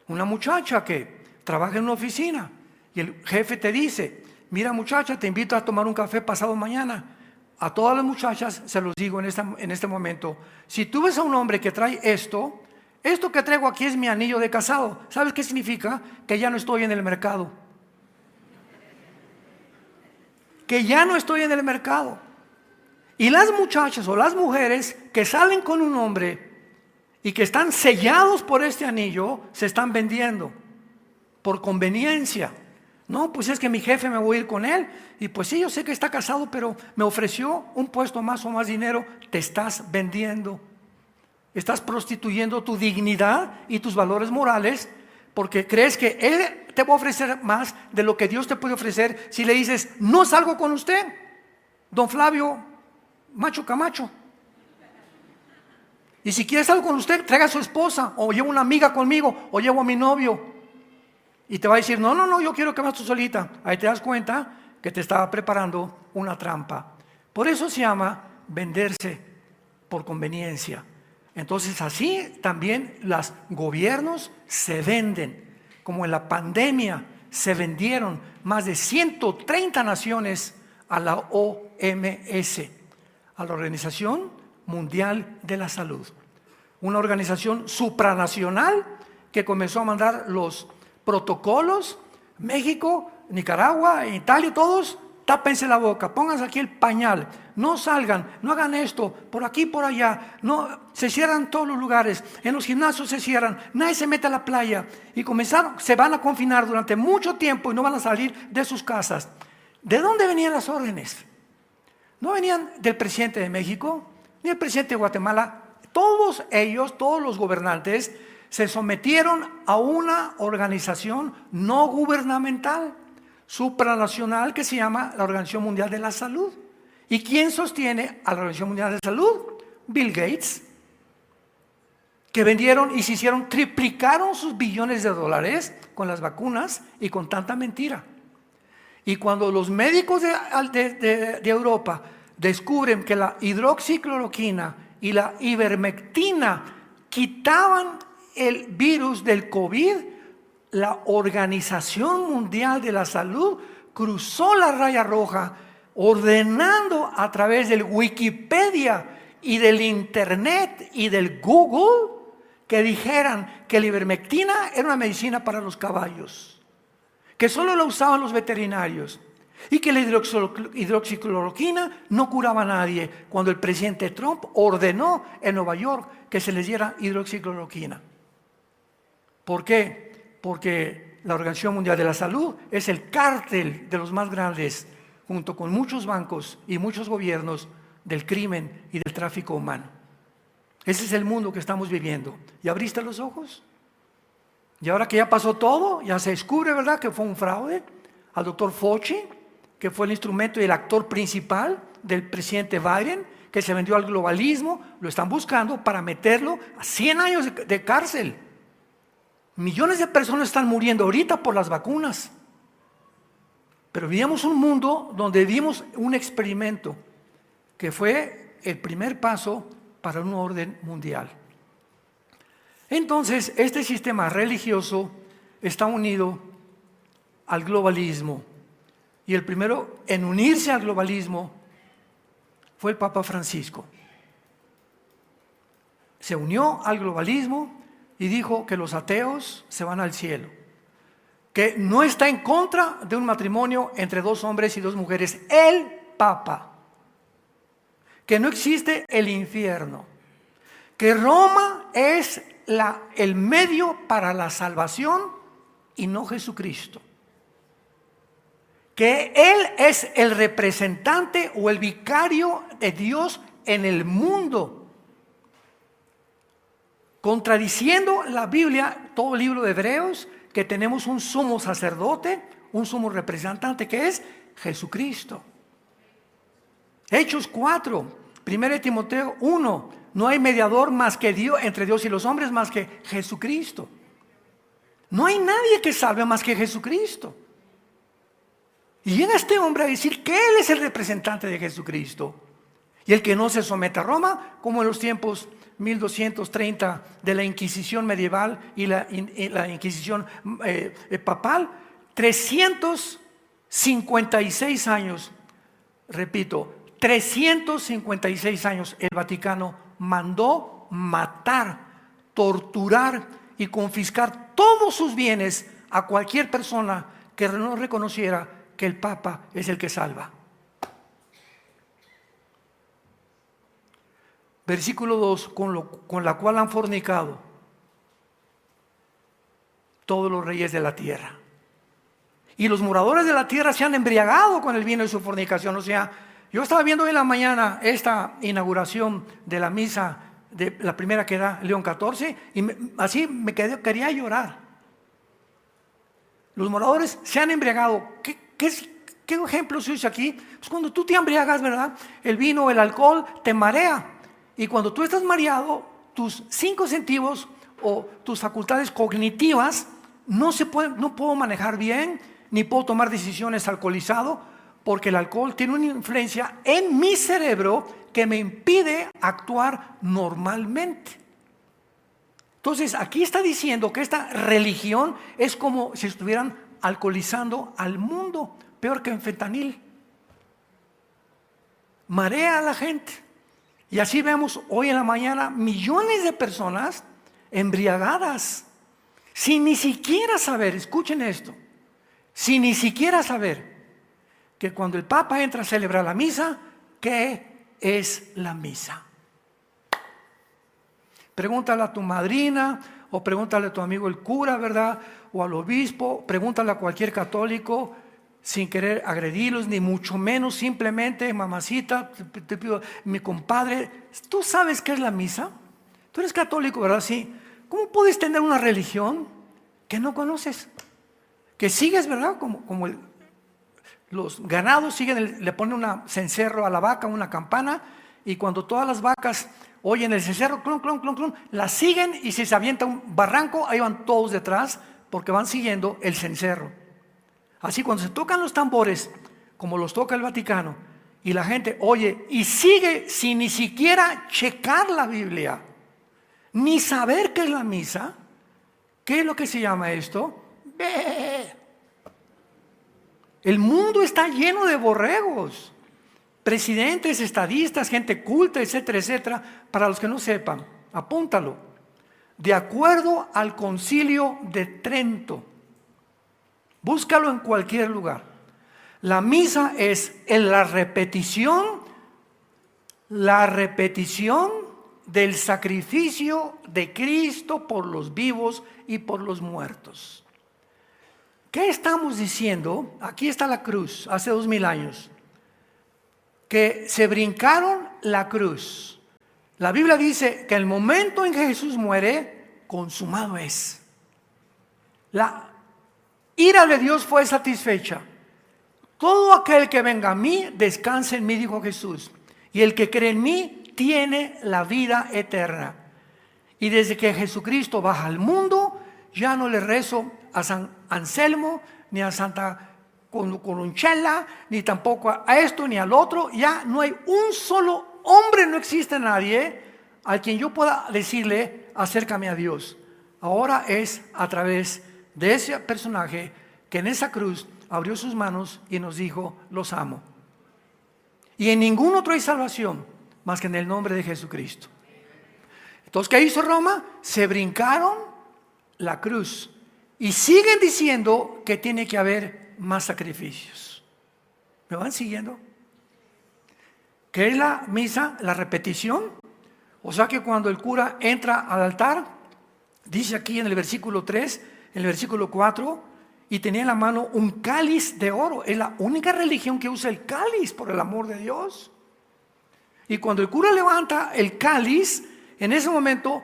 Una muchacha que trabaja en una oficina y el jefe te dice, mira muchacha, te invito a tomar un café pasado mañana. A todas las muchachas se los digo en este momento, si tú ves a un hombre que trae esto que traigo aquí es mi anillo de casado. ¿Sabes qué significa? Que ya no estoy en el mercado. Que ya no estoy en el mercado. Y las muchachas o las mujeres que salen con un hombre y que están sellados por este anillo, se están vendiendo por conveniencia. No, pues es que mi jefe, me voy a ir con él. Y pues sí, yo sé que está casado, pero me ofreció un puesto más o más dinero. Te estás vendiendo. Estás prostituyendo tu dignidad y tus valores morales porque crees que Él te va a ofrecer más de lo que Dios te puede ofrecer si le dices, no salgo con usted, don Flavio Macho Camacho. Y si quieres algo con usted, traiga a su esposa, o llevo una amiga conmigo, o llevo a mi novio. Y te va a decir, no, yo quiero que vayas tú solita. Ahí te das cuenta que te estaba preparando una trampa. Por eso se llama venderse por conveniencia. Entonces así también los gobiernos se venden, como en la pandemia se vendieron más de 130 naciones a la OMS, a la Organización Mundial de la Salud, una organización supranacional que comenzó a mandar los protocolos, México, Nicaragua, Italia, todos tápense la boca, pónganse aquí el pañal, no salgan, no hagan esto, por aquí, por allá, no, se cierran todos los lugares, en los gimnasios se cierran, nadie se mete a la playa, y se van a confinar durante mucho tiempo y no van a salir de sus casas. ¿De dónde venían las órdenes? No venían del presidente de México, ni del presidente de Guatemala. Todos ellos, todos los gobernantes, se sometieron a una organización no gubernamental, supranacional, que se llama la Organización Mundial de la Salud. ¿Y quién sostiene a la Organización Mundial de la Salud? Bill Gates, que vendieron y se hicieron, triplicaron sus billones de dólares con las vacunas y con tanta mentira. Y cuando los médicos de Europa descubren que la hidroxicloroquina y la ivermectina quitaban el virus del COVID, la Organización Mundial de la Salud cruzó la raya roja, ordenando a través del Wikipedia y del Internet y del Google que dijeran que la ivermectina era una medicina para los caballos, que solo la usaban los veterinarios, y que la hidroxicloroquina no curaba a nadie, cuando el presidente Trump ordenó en Nueva York que se les diera hidroxicloroquina. ¿Por qué? Porque la Organización Mundial de la Salud es el cártel de los más grandes, junto con muchos bancos y muchos gobiernos, del crimen y del tráfico humano. Ese es el mundo que estamos viviendo. ¿Ya abriste los ojos? Y ahora que ya pasó todo, ya se descubre, ¿verdad?, que fue un fraude al doctor Fauci, que fue el instrumento y el actor principal del presidente Biden, que se vendió al globalismo. Lo están buscando para meterlo a 100 años de cárcel. Millones de personas están muriendo ahorita por las vacunas. Pero vivíamos un mundo donde vimos un experimento que fue el primer paso para un orden mundial. Entonces, este sistema religioso está unido al globalismo. Y el primero en unirse al globalismo fue el Papa Francisco. Se unió al globalismo y dijo que los ateos se van al cielo, que no está en contra de un matrimonio entre dos hombres y dos mujeres, el Papa, que no existe el infierno, que Roma es el medio para la salvación y no Jesucristo, que Él es el representante o el vicario de Dios en el mundo, contradiciendo la Biblia, todo el libro de Hebreos, que tenemos un sumo sacerdote, un sumo representante, que es Jesucristo. Hechos 4, 1 Timoteo 1, no hay mediador más que Dios, entre Dios y los hombres, más que Jesucristo. No hay nadie que salve más que Jesucristo. Y llega este hombre a decir que Él es el representante de Jesucristo. Y el que no se somete a Roma, como en los tiempos 1230 de la Inquisición medieval y la Inquisición papal, 356 años, repito, 356 años el Vaticano mandó matar, torturar y confiscar todos sus bienes a cualquier persona que no reconociera que el Papa es el que salva. Versículo 2, con la cual han fornicado todos los reyes de la tierra. Y los moradores de la tierra se han embriagado con el vino de su fornicación. O sea, yo estaba viendo hoy en la mañana esta inauguración de la misa, de la primera que da León XIV, y así quería llorar. Los moradores se han embriagado. ¿Qué ejemplo se usa aquí? Pues cuando tú te embriagas, ¿verdad? El vino, el alcohol te marea. Y cuando tú estás mareado, tus 5 sentidos o tus facultades cognitivas no puedo manejar bien, ni puedo tomar decisiones alcoholizado, porque el alcohol tiene una influencia en mi cerebro que me impide actuar normalmente. Entonces, aquí está diciendo que esta religión es como si estuvieran alcoholizando al mundo, peor que en fentanil. Marea a la gente. Y así vemos hoy en la mañana millones de personas embriagadas, sin ni siquiera saber, escuchen esto, sin ni siquiera saber que cuando el Papa entra a celebrar la misa, ¿qué es la misa? Pregúntale a tu madrina o pregúntale a tu amigo el cura, ¿verdad? O al obispo, pregúntale a cualquier católico sin querer agredirlos, ni mucho menos, simplemente, mamacita, te pido, mi compadre, ¿tú sabes qué es la misa? Tú eres católico, ¿verdad? Sí. ¿Cómo puedes tener una religión que no conoces? Que sigues, ¿verdad? Como los ganados siguen, le ponen un cencerro a la vaca, una campana, y cuando todas las vacas oyen el cencerro, clon, clon, clon, clon, la siguen, y si se avienta un barranco, ahí van todos detrás, porque van siguiendo el cencerro. Así cuando se tocan los tambores, como los toca el Vaticano, y la gente oye y sigue sin ni siquiera checar la Biblia, ni saber qué es la misa, ¿qué es lo que se llama esto? El mundo está lleno de borregos, presidentes, estadistas, gente culta, etcétera, etcétera. Para los que no sepan, apúntalo. De acuerdo al Concilio de Trento, búscalo en cualquier lugar. La misa es la repetición del sacrificio de Cristo por los vivos y por los muertos. ¿Qué estamos diciendo? Aquí está la cruz, hace 2000 años. Que se brincaron la cruz. La Biblia dice que el momento en que Jesús muere, consumado es. La ira de Dios fue satisfecha. Todo aquel que venga a mí, descanse en mí, dijo Jesús. Y el que cree en mí, tiene la vida eterna. Y desde que Jesucristo baja al mundo, ya no le rezo a San Anselmo, ni a Santa Colunchela, ni tampoco a esto, ni al otro. Ya no hay un solo hombre, no existe nadie a quien yo pueda decirle, acércame a Dios. Ahora es a través de ese personaje que en esa cruz abrió sus manos y nos dijo, los amo. Y en ningún otro hay salvación más que en el nombre de Jesucristo. Entonces, ¿qué hizo Roma? Se brincaron la cruz y siguen diciendo que tiene que haber más sacrificios. ¿Me van siguiendo? ¿Qué es la misa? La repetición. O sea que cuando el cura entra al altar, dice aquí en el versículo 3, en el versículo 4, y tenía en la mano un cáliz de oro. Es la única religión que usa el cáliz, por el amor de Dios. Y cuando el cura levanta el cáliz, en ese momento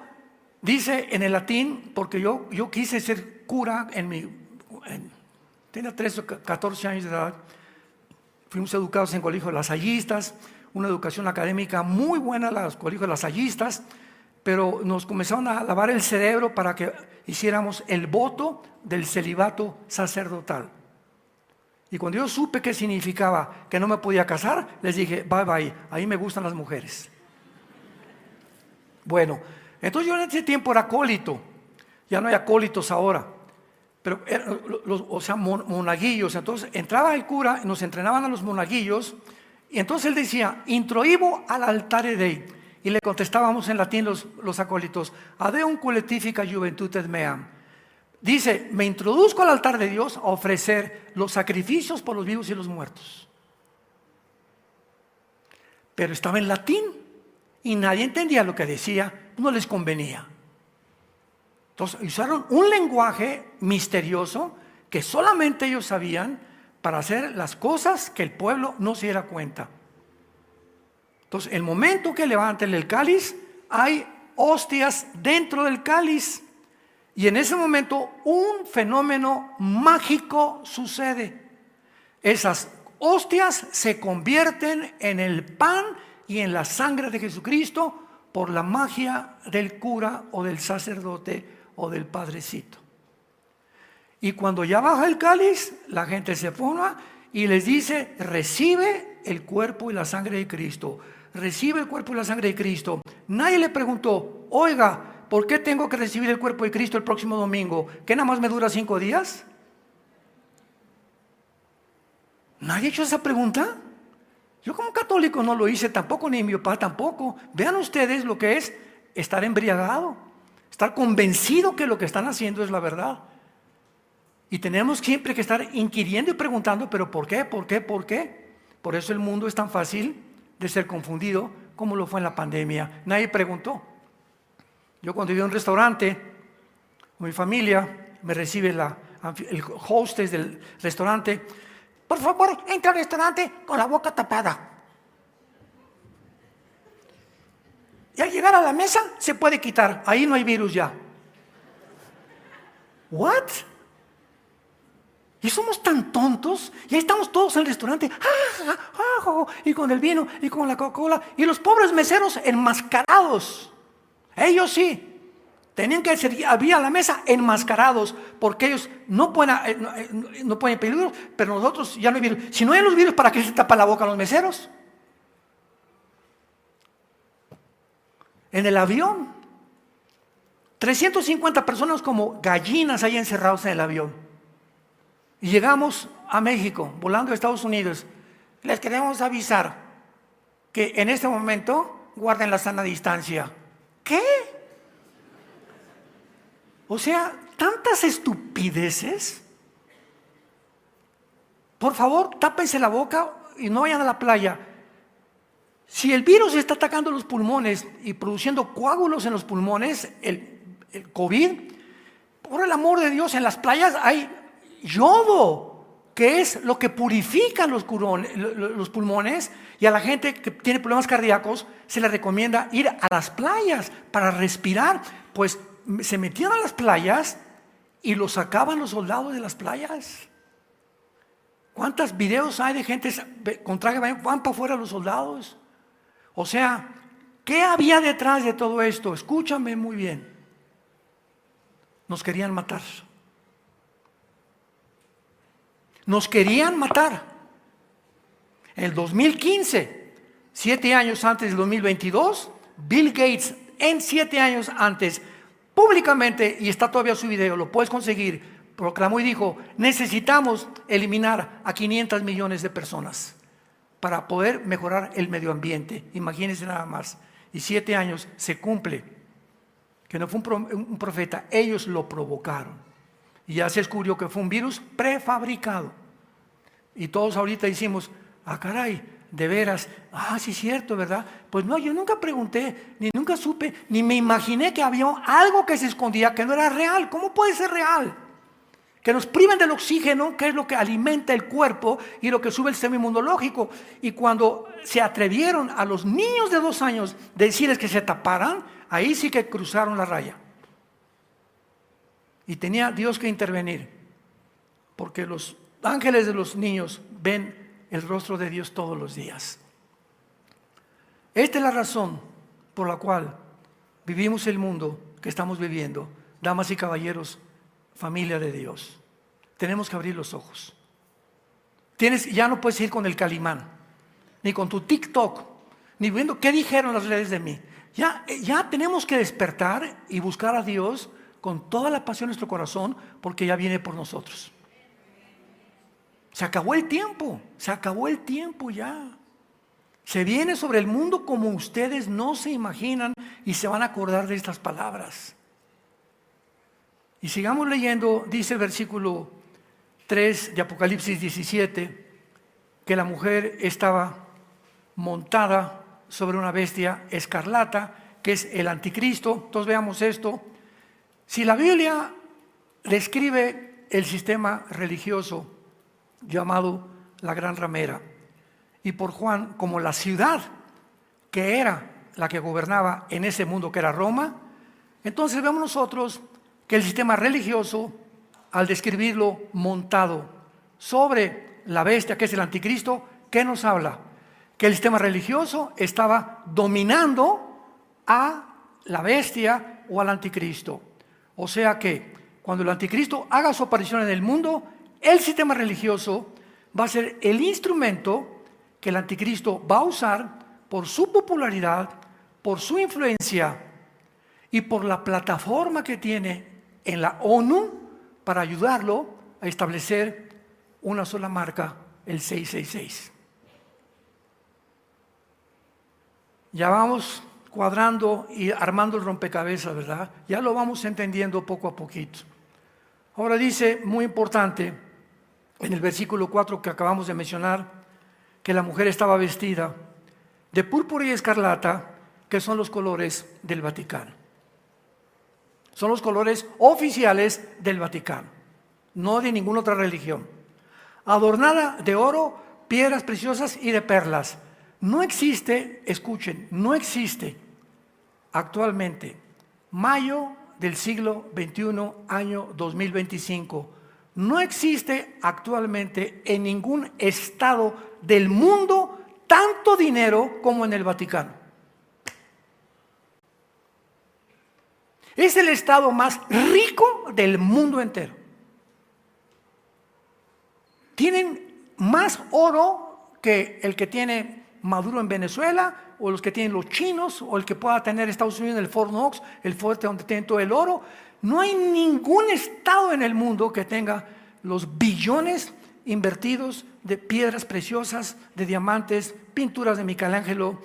dice en el latín, porque yo quise ser cura tenía 13 o 14 años de edad. Fuimos educados en colegios lasallistas, una educación académica muy buena en los colegios lasallistas, pero nos comenzaron a lavar el cerebro para que hiciéramos el voto del celibato sacerdotal. Y cuando yo supe qué significaba que no me podía casar, les dije, bye bye, ahí me gustan las mujeres. Bueno, entonces yo en ese tiempo era acólito, ya no hay acólitos ahora, pero monaguillos. Entonces entraba el cura, nos entrenaban a los monaguillos, y entonces él decía, introibo al altare Dei, y le contestábamos en latín los acólitos, adeum collectifica juventudes meam. Dice, me introduzco al altar de Dios a ofrecer los sacrificios por los vivos y los muertos. Pero estaba en latín y nadie entendía lo que decía, no les convenía. Entonces usaron un lenguaje misterioso que solamente ellos sabían para hacer las cosas que el pueblo no se diera cuenta. Entonces, el momento que levanten el cáliz, hay hostias dentro del cáliz. Y en ese momento un fenómeno mágico sucede. Esas hostias se convierten en el pan y en la sangre de Jesucristo por la magia del cura o del sacerdote o del padrecito. Y cuando ya baja el cáliz, la gente se pone y les dice, recibe el cuerpo y la sangre de Cristo. Recibe el cuerpo y la sangre de Cristo. Nadie le preguntó, oiga, ¿por qué tengo que recibir el cuerpo de Cristo el próximo domingo? ¿Que nada más me dura 5 días? ¿Nadie ha hecho esa pregunta? Yo como católico no lo hice tampoco, ni mi papá tampoco. Vean ustedes lo que es estar embriagado, estar convencido que lo que están haciendo es la verdad. Y tenemos siempre que estar inquiriendo y preguntando, pero ¿por qué? ¿Por qué? ¿Por qué? Por eso el mundo es tan fácil de ser confundido como lo fue en la pandemia. Nadie preguntó. Yo cuando iba a un restaurante, mi familia me recibe el hostess del restaurante. Por favor, entra al restaurante con la boca tapada. Y al llegar a la mesa se puede quitar. Ahí no hay virus ya. ¿What? Y somos tan tontos, y ahí estamos todos en el restaurante, y con el vino, y con la Coca-Cola, y los pobres meseros enmascarados. Ellos sí, tenían que servir a la mesa enmascarados, porque ellos no ponen peligro, pero nosotros ya no hay virus. Si no hay los virus, ¿para qué se tapa la boca a los meseros? En el avión, 350 personas como gallinas ahí encerrados en el avión. Y llegamos a México, volando a Estados Unidos. Les queremos avisar que en este momento guarden la sana distancia. ¿Qué? O sea, tantas estupideces. Por favor, tápense la boca y no vayan a la playa. Si el virus está atacando los pulmones y produciendo coágulos en los pulmones, el COVID, por el amor de Dios, en las playas hay yodo, que es lo que purifica los pulmones, y a la gente que tiene problemas cardíacos se le recomienda ir a las playas para respirar. Pues se metían a las playas y los sacaban los soldados de las playas. ¿Cuántos videos hay de gente con traje van para afuera los soldados? O sea, ¿qué había detrás de todo esto? Escúchame muy bien. Nos querían matar. Nos querían matar. En el 2015, 7 años antes del 2022, Bill Gates, en 7 años antes, públicamente, y está todavía su video, lo puedes conseguir, proclamó y dijo: necesitamos eliminar a 500 millones de personas para poder mejorar el medio ambiente. Imagínense nada más. Y 7 años se cumple. Que no fue un profeta, ellos lo provocaron. Y ya se descubrió que fue un virus prefabricado. Y todos ahorita decimos: caray, de veras, sí es cierto, ¿verdad? Pues no, yo nunca pregunté, ni nunca supe, ni me imaginé que había algo que se escondía, que no era real. ¿Cómo puede ser real? Que nos priven del oxígeno, que es lo que alimenta el cuerpo y lo que sube el sistema inmunológico. Y cuando se atrevieron a los niños de 2 años de decirles que se taparan, ahí sí que cruzaron la raya. Y tenía Dios que intervenir, porque los ángeles de los niños ven el rostro de Dios todos los días. Esta es la razón por la cual vivimos el mundo que estamos viviendo. Damas y caballeros, familia de Dios, tenemos que abrir los ojos. Ya no puedes ir con el Calimán, ni con tu TikTok, ni viendo qué dijeron las redes de mí. Ya tenemos que despertar y buscar a Dios con toda la pasión de nuestro corazón, porque ya viene por nosotros. Se acabó el tiempo ya. Se viene sobre el mundo como ustedes no se imaginan, y se van a acordar de estas palabras. Y sigamos leyendo. Dice el versículo 3 de Apocalipsis 17, que la mujer estaba montada sobre una bestia escarlata, que es el anticristo. Entonces veamos esto. Si la Biblia describe el sistema religioso llamado la Gran Ramera, y por Juan como la ciudad que era la que gobernaba en ese mundo que era Roma, entonces vemos nosotros que el sistema religioso, al describirlo montado sobre la bestia que es el anticristo, ¿qué nos habla? Que el sistema religioso estaba dominando a la bestia o al anticristo. O sea que cuando el anticristo haga su aparición en el mundo, el sistema religioso va a ser el instrumento que el anticristo va a usar por su popularidad, por su influencia y por la plataforma que tiene en la ONU para ayudarlo a establecer una sola marca, el 666. Ya vamos cuadrando y armando el rompecabezas, ¿verdad? Ya lo vamos entendiendo poco a poquito. Ahora dice, muy importante, en el versículo 4 que acabamos de mencionar, que la mujer estaba vestida de púrpura y escarlata, que son los colores del Vaticano. Son los colores oficiales del Vaticano, no de ninguna otra religión. Adornada de oro, piedras preciosas y de perlas. No existe, escuchen, no existe actualmente, mayo del siglo XXI, año 2025, no existe actualmente en ningún estado del mundo tanto dinero como en el Vaticano. Es el estado más rico del mundo entero. Tienen más oro que el que tiene Maduro en Venezuela, o los que tienen los chinos, o el que pueda tener Estados Unidos en el Fort Knox, el fuerte donde tienen todo el oro. No hay ningún estado en el mundo que tenga los billones invertidos de piedras preciosas, de diamantes, pinturas de Michelangelo,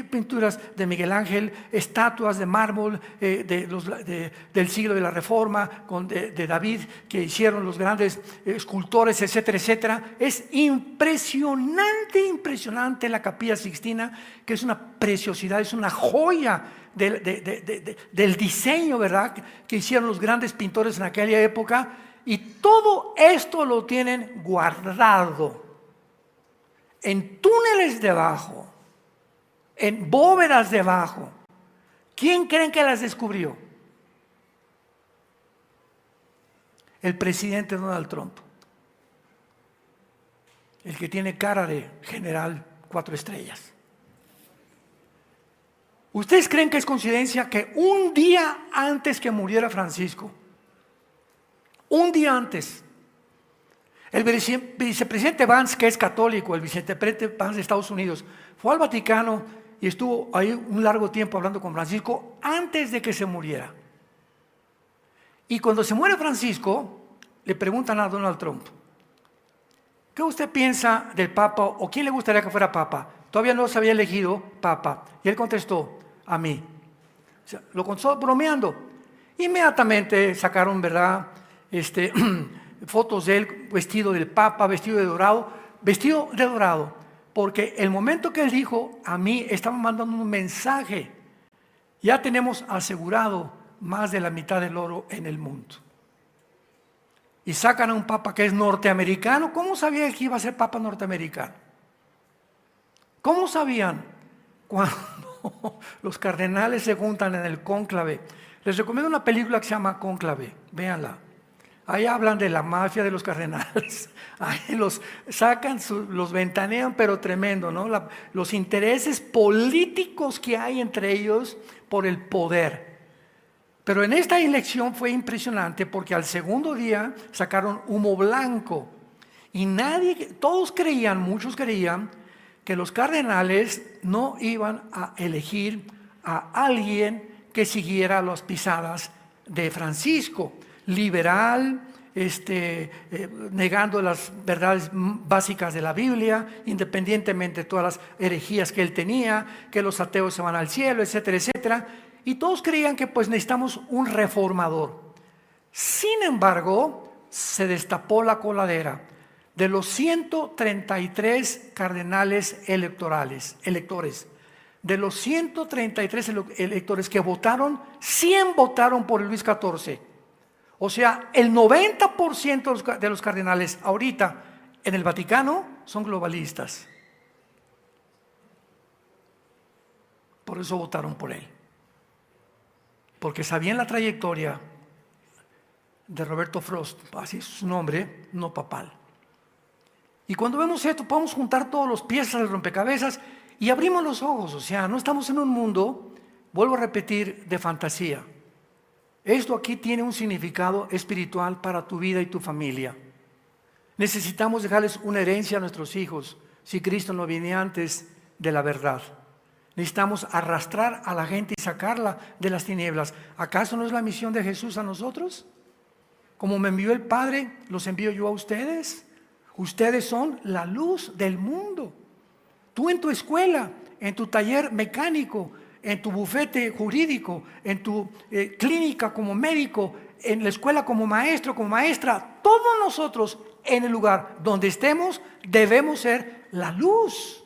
pinturas de Miguel Ángel, estatuas de mármol del siglo de la Reforma, de David, que hicieron los grandes escultores, etcétera, etcétera. Es impresionante, impresionante la Capilla Sixtina, que es una preciosidad, es una joya del diseño, ¿verdad?, que hicieron los grandes pintores en aquella época. Y todo esto lo tienen guardado en túneles debajo, en bóvedas debajo. ¿Quién creen que las descubrió? El presidente Donald Trump, el que tiene cara de general 4 estrellas. ¿Ustedes creen que es coincidencia que un día antes que muriera Francisco, un día antes, el vicepresidente Vance, que es católico, el vicepresidente Vance de Estados Unidos, fue al Vaticano y estuvo ahí un largo tiempo hablando con Francisco antes de que se muriera? Y cuando se muere Francisco, le preguntan a Donald Trump, ¿qué usted piensa del Papa, o quién le gustaría que fuera Papa? Todavía no se había elegido Papa. Y él contestó, a mí. O sea, lo contestó bromeando. Inmediatamente sacaron, ¿verdad?, fotos de él vestido del Papa, vestido de dorado, porque el momento que él dijo, a mí, estaba mandando un mensaje. Ya tenemos asegurado más de la mitad del oro en el mundo. Y sacan a un Papa que es norteamericano. ¿Cómo sabía que iba a ser Papa norteamericano? ¿Cómo sabían? Cuando los cardenales se juntan en el cónclave. Les recomiendo una película que se llama Cónclave, véanla. Ahí hablan de la mafia de los cardenales. Ahí los sacan, los ventanean, pero tremendo, ¿no? Los intereses políticos que hay entre ellos por el poder. Pero en esta elección fue impresionante porque al segundo día sacaron humo blanco. Y todos creían, muchos creían, que los cardenales no iban a elegir a alguien que siguiera las pisadas de Francisco, liberal, negando las verdades básicas de la Biblia, independientemente de todas las herejías que él tenía, que los ateos se van al cielo, etcétera, etcétera. Y todos creían que pues necesitamos un reformador. Sin embargo, se destapó la coladera. De los 133 cardenales electores, de los 133 electores que votaron, 100 votaron por Luis XIV. O sea, el 90% de los cardenales ahorita en el Vaticano son globalistas. Por eso votaron por él. Porque sabían la trayectoria de Roberto Frost, así es su nombre, no papal. Y cuando vemos esto, podemos juntar todos los piezas del rompecabezas y abrimos los ojos. O sea, no estamos en un mundo, vuelvo a repetir, de fantasía. Esto aquí tiene un significado espiritual para tu vida y tu familia. Necesitamos dejarles una herencia a nuestros hijos si Cristo no viene antes de la verdad. Necesitamos arrastrar a la gente y sacarla de las tinieblas. ¿Acaso no es la misión de Jesús a nosotros? Como me envió el Padre, los envío yo a ustedes. Ustedes son la luz del mundo. Tú en tu escuela, en tu taller mecánico, en tu bufete jurídico, en tu clínica como médico, en la escuela como maestro, como maestra, todos nosotros en el lugar donde estemos debemos ser la luz.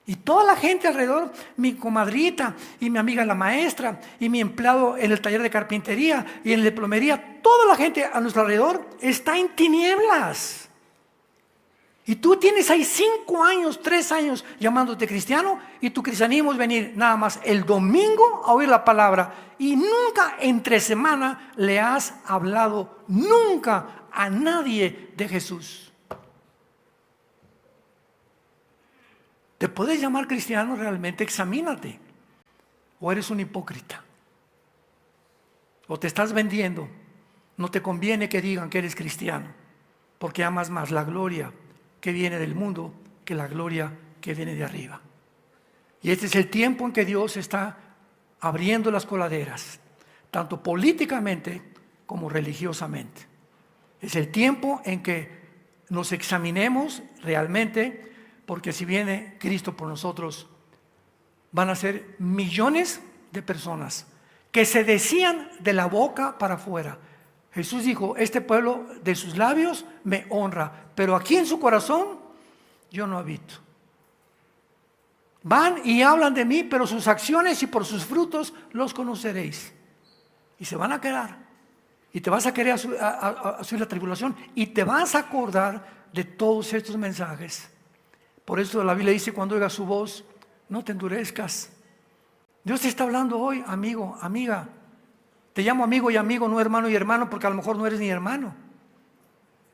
Y toda la gente alrededor, mi comadrita y mi amiga la maestra y mi empleado en el taller de carpintería y en el de plomería, toda la gente a nuestro alrededor está en tinieblas. Y tú tienes ahí 5 años, 3 años llamándote cristiano y tu cristianismo es venir nada más el domingo a oír la palabra y nunca entre semana le has hablado nunca a nadie de Jesús. ¿Te puedes llamar cristiano realmente? Examínate. ¿O eres un hipócrita? ¿O te estás vendiendo? No te conviene que digan que eres cristiano, porque amas más la gloria que viene del mundo que la gloria que viene de arriba. Y este es el tiempo en que Dios está abriendo las coladeras, tanto políticamente como religiosamente. Es el tiempo en que nos examinemos realmente, porque si viene Cristo por nosotros, van a ser millones de personas que se decían de la boca para afuera. Jesús dijo, este pueblo de sus labios me honra, pero aquí en su corazón yo no habito. Van y hablan de mí, pero sus acciones y por sus frutos los conoceréis. Y se van a quedar. Y te vas a querer subir la tribulación y te vas a acordar de todos estos mensajes. Por eso la Biblia dice, cuando oigas su voz, no te endurezcas. Dios te está hablando hoy, amigo, amiga. Te llamo amigo y amigo, no hermano y hermano, porque a lo mejor no eres ni hermano.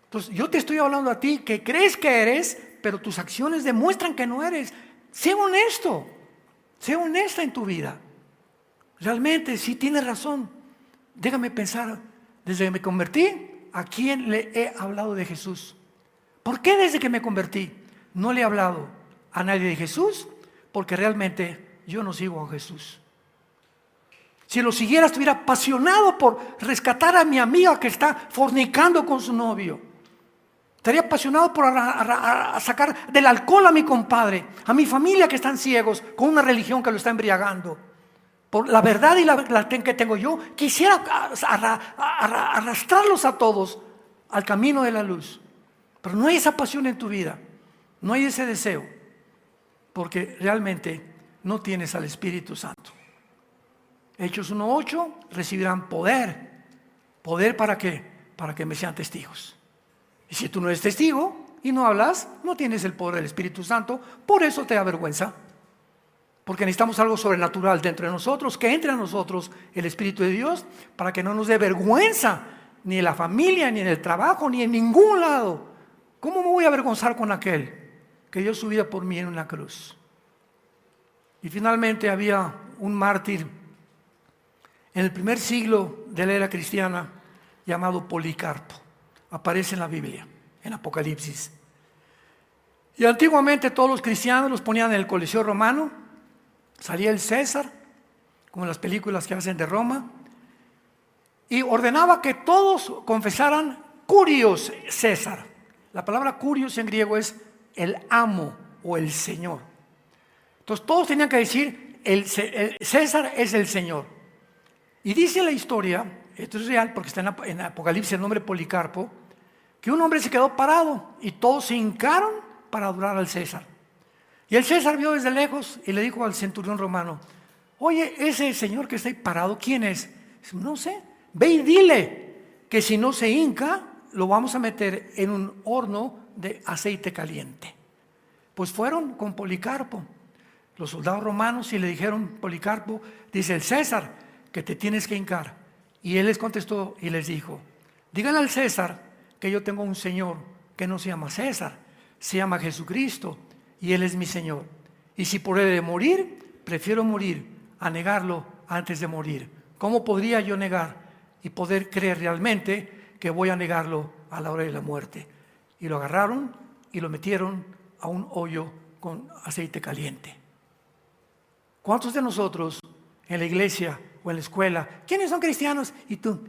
Entonces, yo te estoy hablando a ti que crees que eres, pero tus acciones demuestran que no eres. Sé honesto, sé honesta en tu vida. Realmente, si tienes razón, déjame pensar, desde que me convertí, ¿a quién le he hablado de Jesús? ¿Por qué desde que me convertí no le he hablado a nadie de Jesús? Porque realmente yo no sigo a Jesús. Si lo siguiera, estuviera apasionado por rescatar a mi amiga que está fornicando con su novio. Estaría apasionado por sacar del alcohol a mi compadre, a mi familia que están ciegos con una religión que lo está embriagando. Por la verdad y la que tengo yo, quisiera arrastrarlos a todos al camino de la luz. Pero no hay esa pasión en tu vida, no hay ese deseo, porque realmente no tienes al Espíritu Santo. Hechos 1:8, recibirán poder. ¿Poder para qué? Para que me sean testigos. Y si tú no eres testigo y no hablas, no tienes el poder del Espíritu Santo, por eso te da vergüenza. Porque necesitamos algo sobrenatural dentro de nosotros, que entre a nosotros el Espíritu de Dios, para que no nos dé vergüenza, ni en la familia, ni en el trabajo, ni en ningún lado. ¿Cómo me voy a avergonzar con aquel que dio su vida por mí en una cruz? Y finalmente había un mártir en el primer siglo de la era cristiana llamado Policarpo. Aparece en la Biblia, en Apocalipsis. Y antiguamente todos los cristianos los ponían en el Coliseo romano. Salía el César, como en las películas que hacen de Roma, y ordenaba que todos confesaran Curios César. La palabra Curios en griego es el amo o el señor. Entonces todos tenían que decir, el César es el Señor. Y dice la historia, esto es real porque está en Apocalipsis el nombre Policarpo, que un hombre se quedó parado y todos se hincaron para adorar al César. Y el César vio desde lejos y le dijo al centurión romano, oye, ese señor que está ahí parado, ¿quién es? Dice, no sé, ve y dile que si no se hinca, lo vamos a meter en un horno de aceite caliente. Pues fueron con Policarpo, los soldados romanos, y le dijeron, Policarpo, dice el César, que te tienes que hincar. Y él les contestó y les dijo, díganle al César que yo tengo un Señor que no se llama César, se llama Jesucristo, y Él es mi Señor. Y si por Él he de morir, prefiero morir a negarlo antes de morir. ¿Cómo podría yo negar y poder creer realmente que voy a negarlo a la hora de la muerte? Y lo agarraron y lo metieron a un hoyo con aceite caliente. ¿Cuántos de nosotros en la iglesia o en la escuela, quiénes son cristianos? Y tú,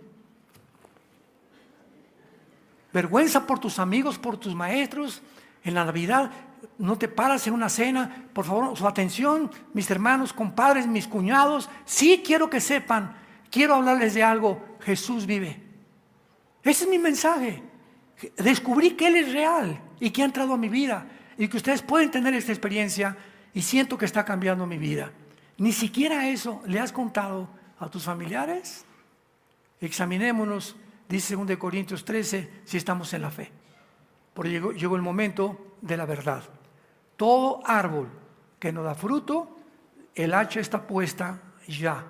vergüenza por tus amigos, por tus maestros. En la Navidad no te paras en una cena. Por favor, su atención, mis hermanos, compadres, mis cuñados. Sí quiero que sepan quiero hablarles de algo. Jesús vive. Ese es mi mensaje. Descubrí que Él es real y que ha entrado a mi vida y que ustedes pueden tener esta experiencia y siento que está cambiando mi vida. Ni siquiera eso le has contado a tus familiares. Examinémonos, dice 2 Corintios 13, si estamos en la fe. Porque llegó el momento de la verdad. Todo árbol que no da fruto, el hacha está puesta ya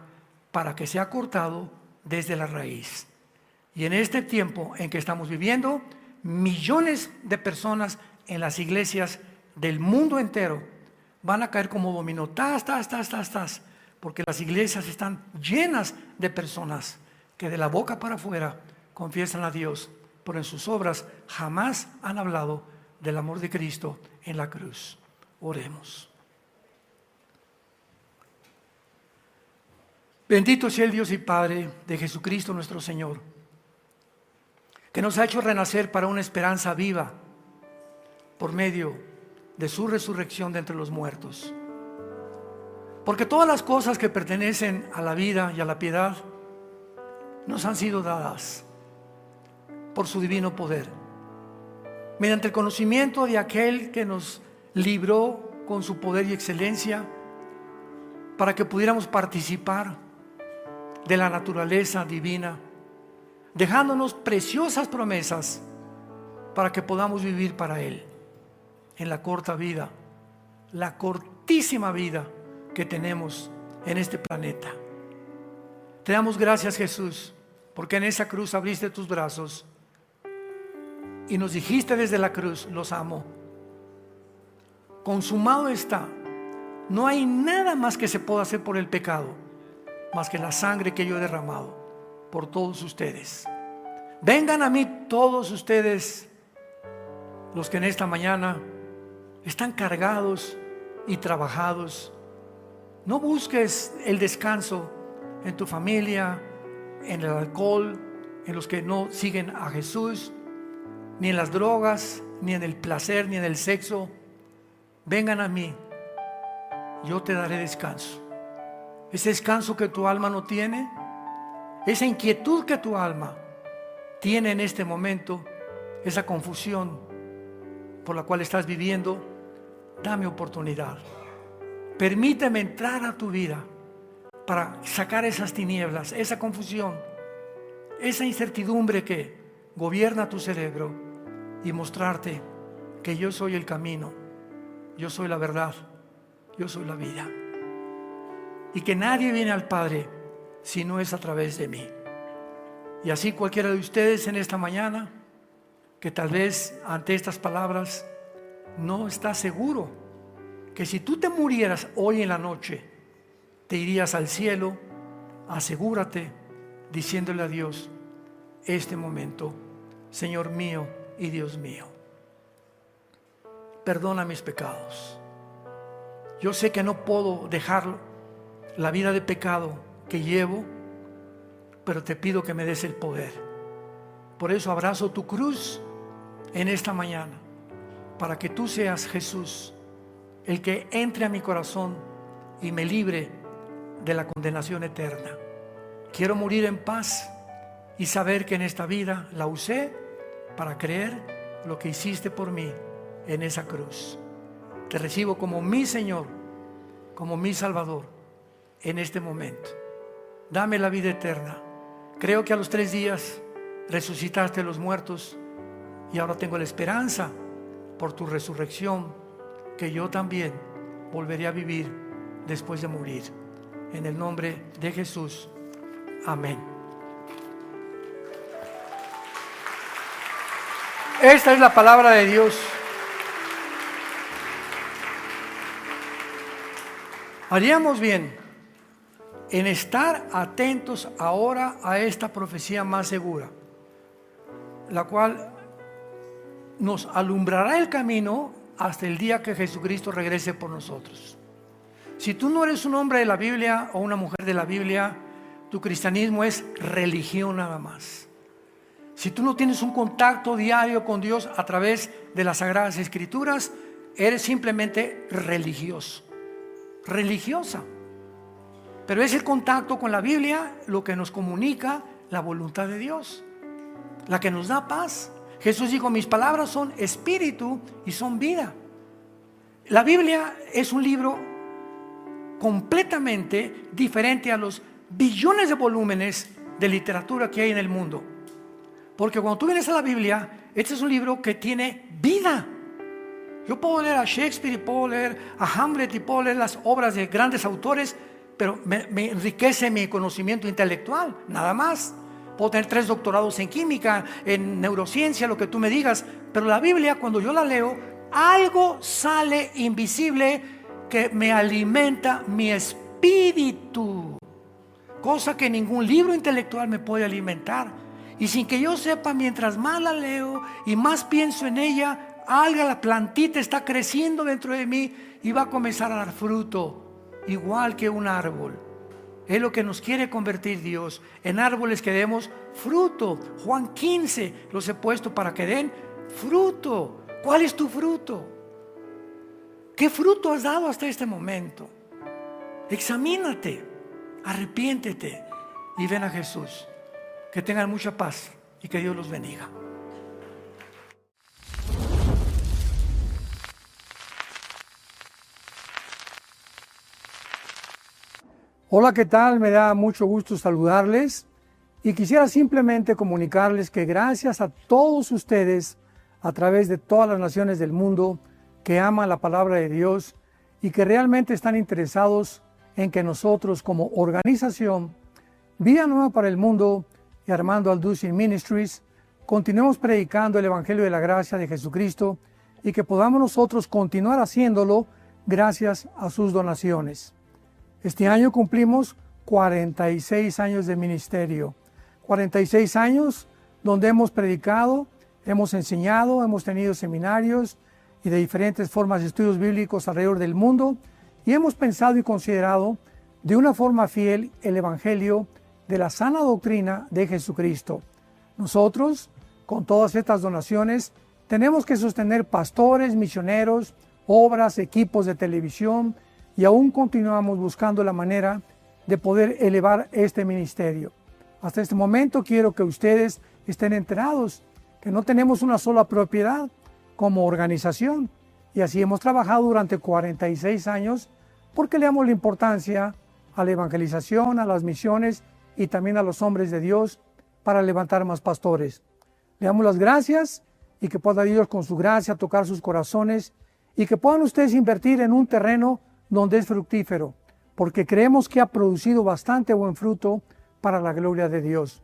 para que sea cortado desde la raíz. Y en este tiempo en que estamos viviendo, millones de personas en las iglesias del mundo entero van a caer como dominó, porque las iglesias están llenas de personas que de la boca para afuera confiesan a Dios, pero en sus obras jamás han hablado del amor de Cristo en la cruz. Oremos. Bendito sea el Dios y Padre de Jesucristo nuestro Señor, que nos ha hecho renacer para una esperanza viva por medio de su resurrección de entre los muertos. Porque todas las cosas que pertenecen a la vida y a la piedad nos han sido dadas por su divino poder, mediante el conocimiento de aquel que nos libró con su poder y excelencia para que pudiéramos participar de la naturaleza divina, dejándonos preciosas promesas para que podamos vivir para Él en la corta vida, la cortísima vida que tenemos en este planeta. Te damos gracias, Jesús, porque en esa cruz abriste tus brazos y nos dijiste desde la cruz: los amo. Consumado está. No hay nada más que se pueda hacer por el pecado, más que la sangre que yo he derramado por todos ustedes. Vengan a mí todos ustedes, los que en esta mañana están cargados y trabajados. No busques el descanso en tu familia, en el alcohol, en los que no siguen a Jesús, ni en las drogas, ni en el placer, ni en el sexo. Vengan a mí, yo te daré descanso. Ese descanso que tu alma no tiene, esa inquietud que tu alma tiene en este momento, esa confusión por la cual estás viviendo, dame oportunidad. Permíteme entrar a tu vida para sacar esas tinieblas, esa confusión, esa incertidumbre que gobierna tu cerebro y mostrarte que yo soy el camino, yo soy la verdad, yo soy la vida. Y que nadie viene al Padre si no es a través de mí. Y así cualquiera de ustedes en esta mañana, que tal vez ante estas palabras no está seguro que si tú te murieras hoy en la noche, te irías al cielo, asegúrate diciéndole a Dios este momento: Señor mío y Dios mío, perdona mis pecados. Yo sé que no puedo dejar la vida de pecado que llevo, pero te pido que me des el poder. Por eso abrazo tu cruz en esta mañana, para que tú seas, Jesús, el que entre a mi corazón y me libre de la condenación eterna. Quiero morir en paz y saber que en esta vida la usé para creer lo que hiciste por mí en esa cruz. Te recibo como mi Señor, como mi Salvador en este momento. Dame la vida eterna. Creo que a los 3 días resucitaste de los muertos y ahora tengo la esperanza por tu resurrección que yo también volveré a vivir después de morir. En el nombre de Jesús. Amén. Esta es la palabra de Dios. Haríamos bien en estar atentos ahora a esta profecía más segura, la cual nos alumbrará el camino hasta el día que Jesucristo regrese por nosotros. Si tú no eres un hombre de la Biblia o una mujer de la Biblia, tu cristianismo es religión nada más. Si tú no tienes un contacto diario con Dios a través de las Sagradas Escrituras, eres simplemente religioso, religiosa. Pero es el contacto con la Biblia lo que nos comunica la voluntad de Dios, la que nos da paz. Jesús dijo, mis palabras son espíritu y son vida. La Biblia es un libro completamente diferente a los billones de volúmenes de literatura que hay en el mundo. Porque cuando tú vienes a la Biblia, este es un libro que tiene vida. Yo puedo leer a Shakespeare y puedo leer a Hamlet y puedo leer las obras de grandes autores, pero me enriquece mi conocimiento intelectual, nada más. Puedo tener 3 doctorados en química, en neurociencia, lo que tú me digas, pero la Biblia, cuando yo la leo, algo sale invisible que me alimenta mi espíritu, cosa que ningún libro intelectual me puede alimentar. Y sin que yo sepa, mientras más la leo y más pienso en ella, la plantita está creciendo dentro de mí y va a comenzar a dar fruto, igual que un árbol. Es lo que nos quiere convertir Dios, en árboles que demos fruto. Juan 15 los he puesto para que den fruto. ¿Cuál es tu fruto? ¿Qué fruto has dado hasta este momento? Examínate, arrepiéntete y ven a Jesús. Que tengan mucha paz y que Dios los bendiga. Hola, ¿qué tal? Me da mucho gusto saludarles y quisiera simplemente comunicarles que gracias a todos ustedes a través de todas las naciones del mundo que aman la palabra de Dios y que realmente están interesados en que nosotros como organización Vida Nueva para el Mundo y Armando Alducin Ministries continuemos predicando el Evangelio de la Gracia de Jesucristo y que podamos nosotros continuar haciéndolo gracias a sus donaciones. Este año cumplimos 46 años de ministerio, 46 años donde hemos predicado, hemos enseñado, hemos tenido seminarios y de diferentes formas de estudios bíblicos alrededor del mundo y hemos pensado y considerado de una forma fiel el Evangelio de la sana doctrina de Jesucristo. Nosotros, con todas estas donaciones, tenemos que sostener pastores, misioneros, obras, equipos de televisión, y aún continuamos buscando la manera de poder elevar este ministerio. Hasta este momento quiero que ustedes estén enterados que no tenemos una sola propiedad como organización y así hemos trabajado durante 46 años porque le damos la importancia a la evangelización, a las misiones y también a los hombres de Dios para levantar más pastores. Le damos las gracias y que pueda Dios con su gracia tocar sus corazones y que puedan ustedes invertir en un terreno donde es fructífero, porque creemos que ha producido bastante buen fruto para la gloria de Dios.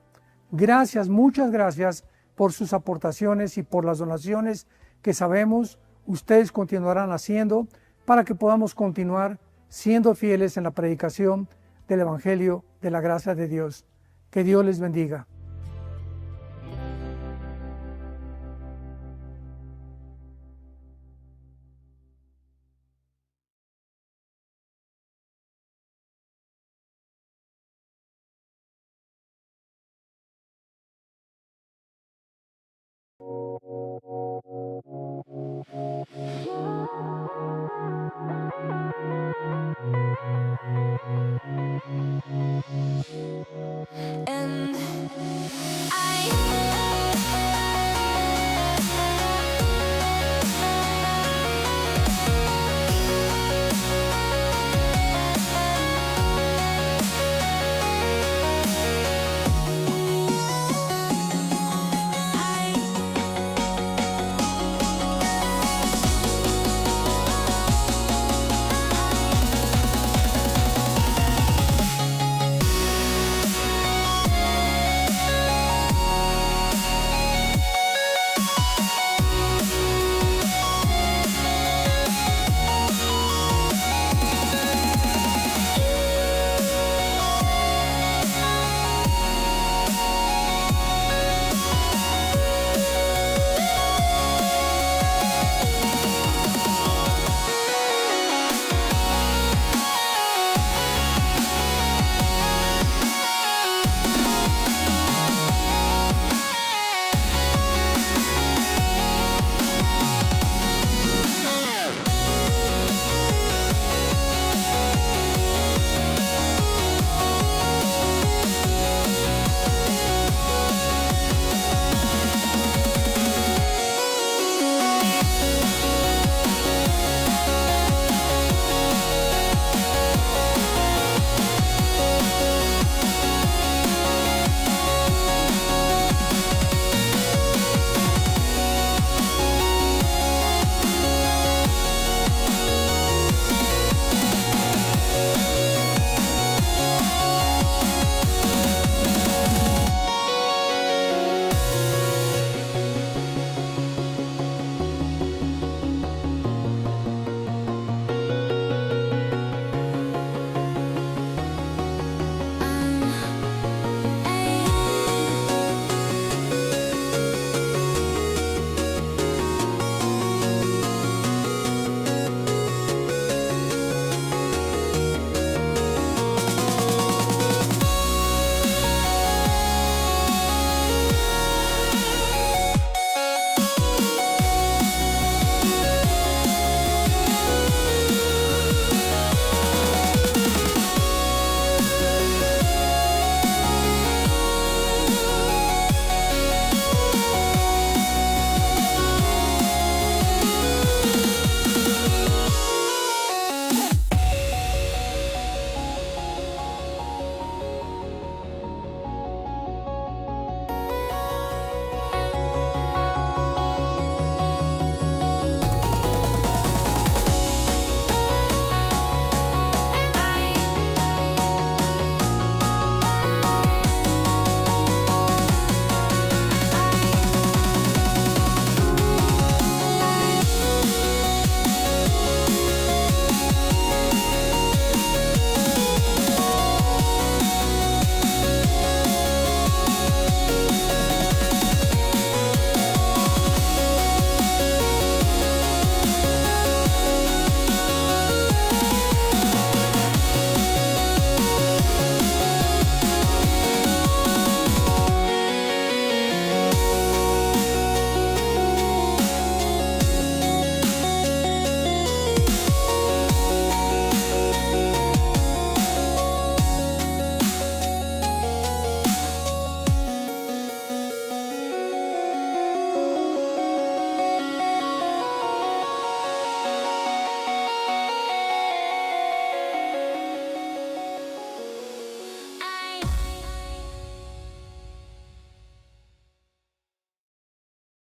Gracias, muchas gracias por sus aportaciones y por las donaciones que sabemos ustedes continuarán haciendo para que podamos continuar siendo fieles en la predicación del Evangelio de la gracia de Dios. Que Dios les bendiga.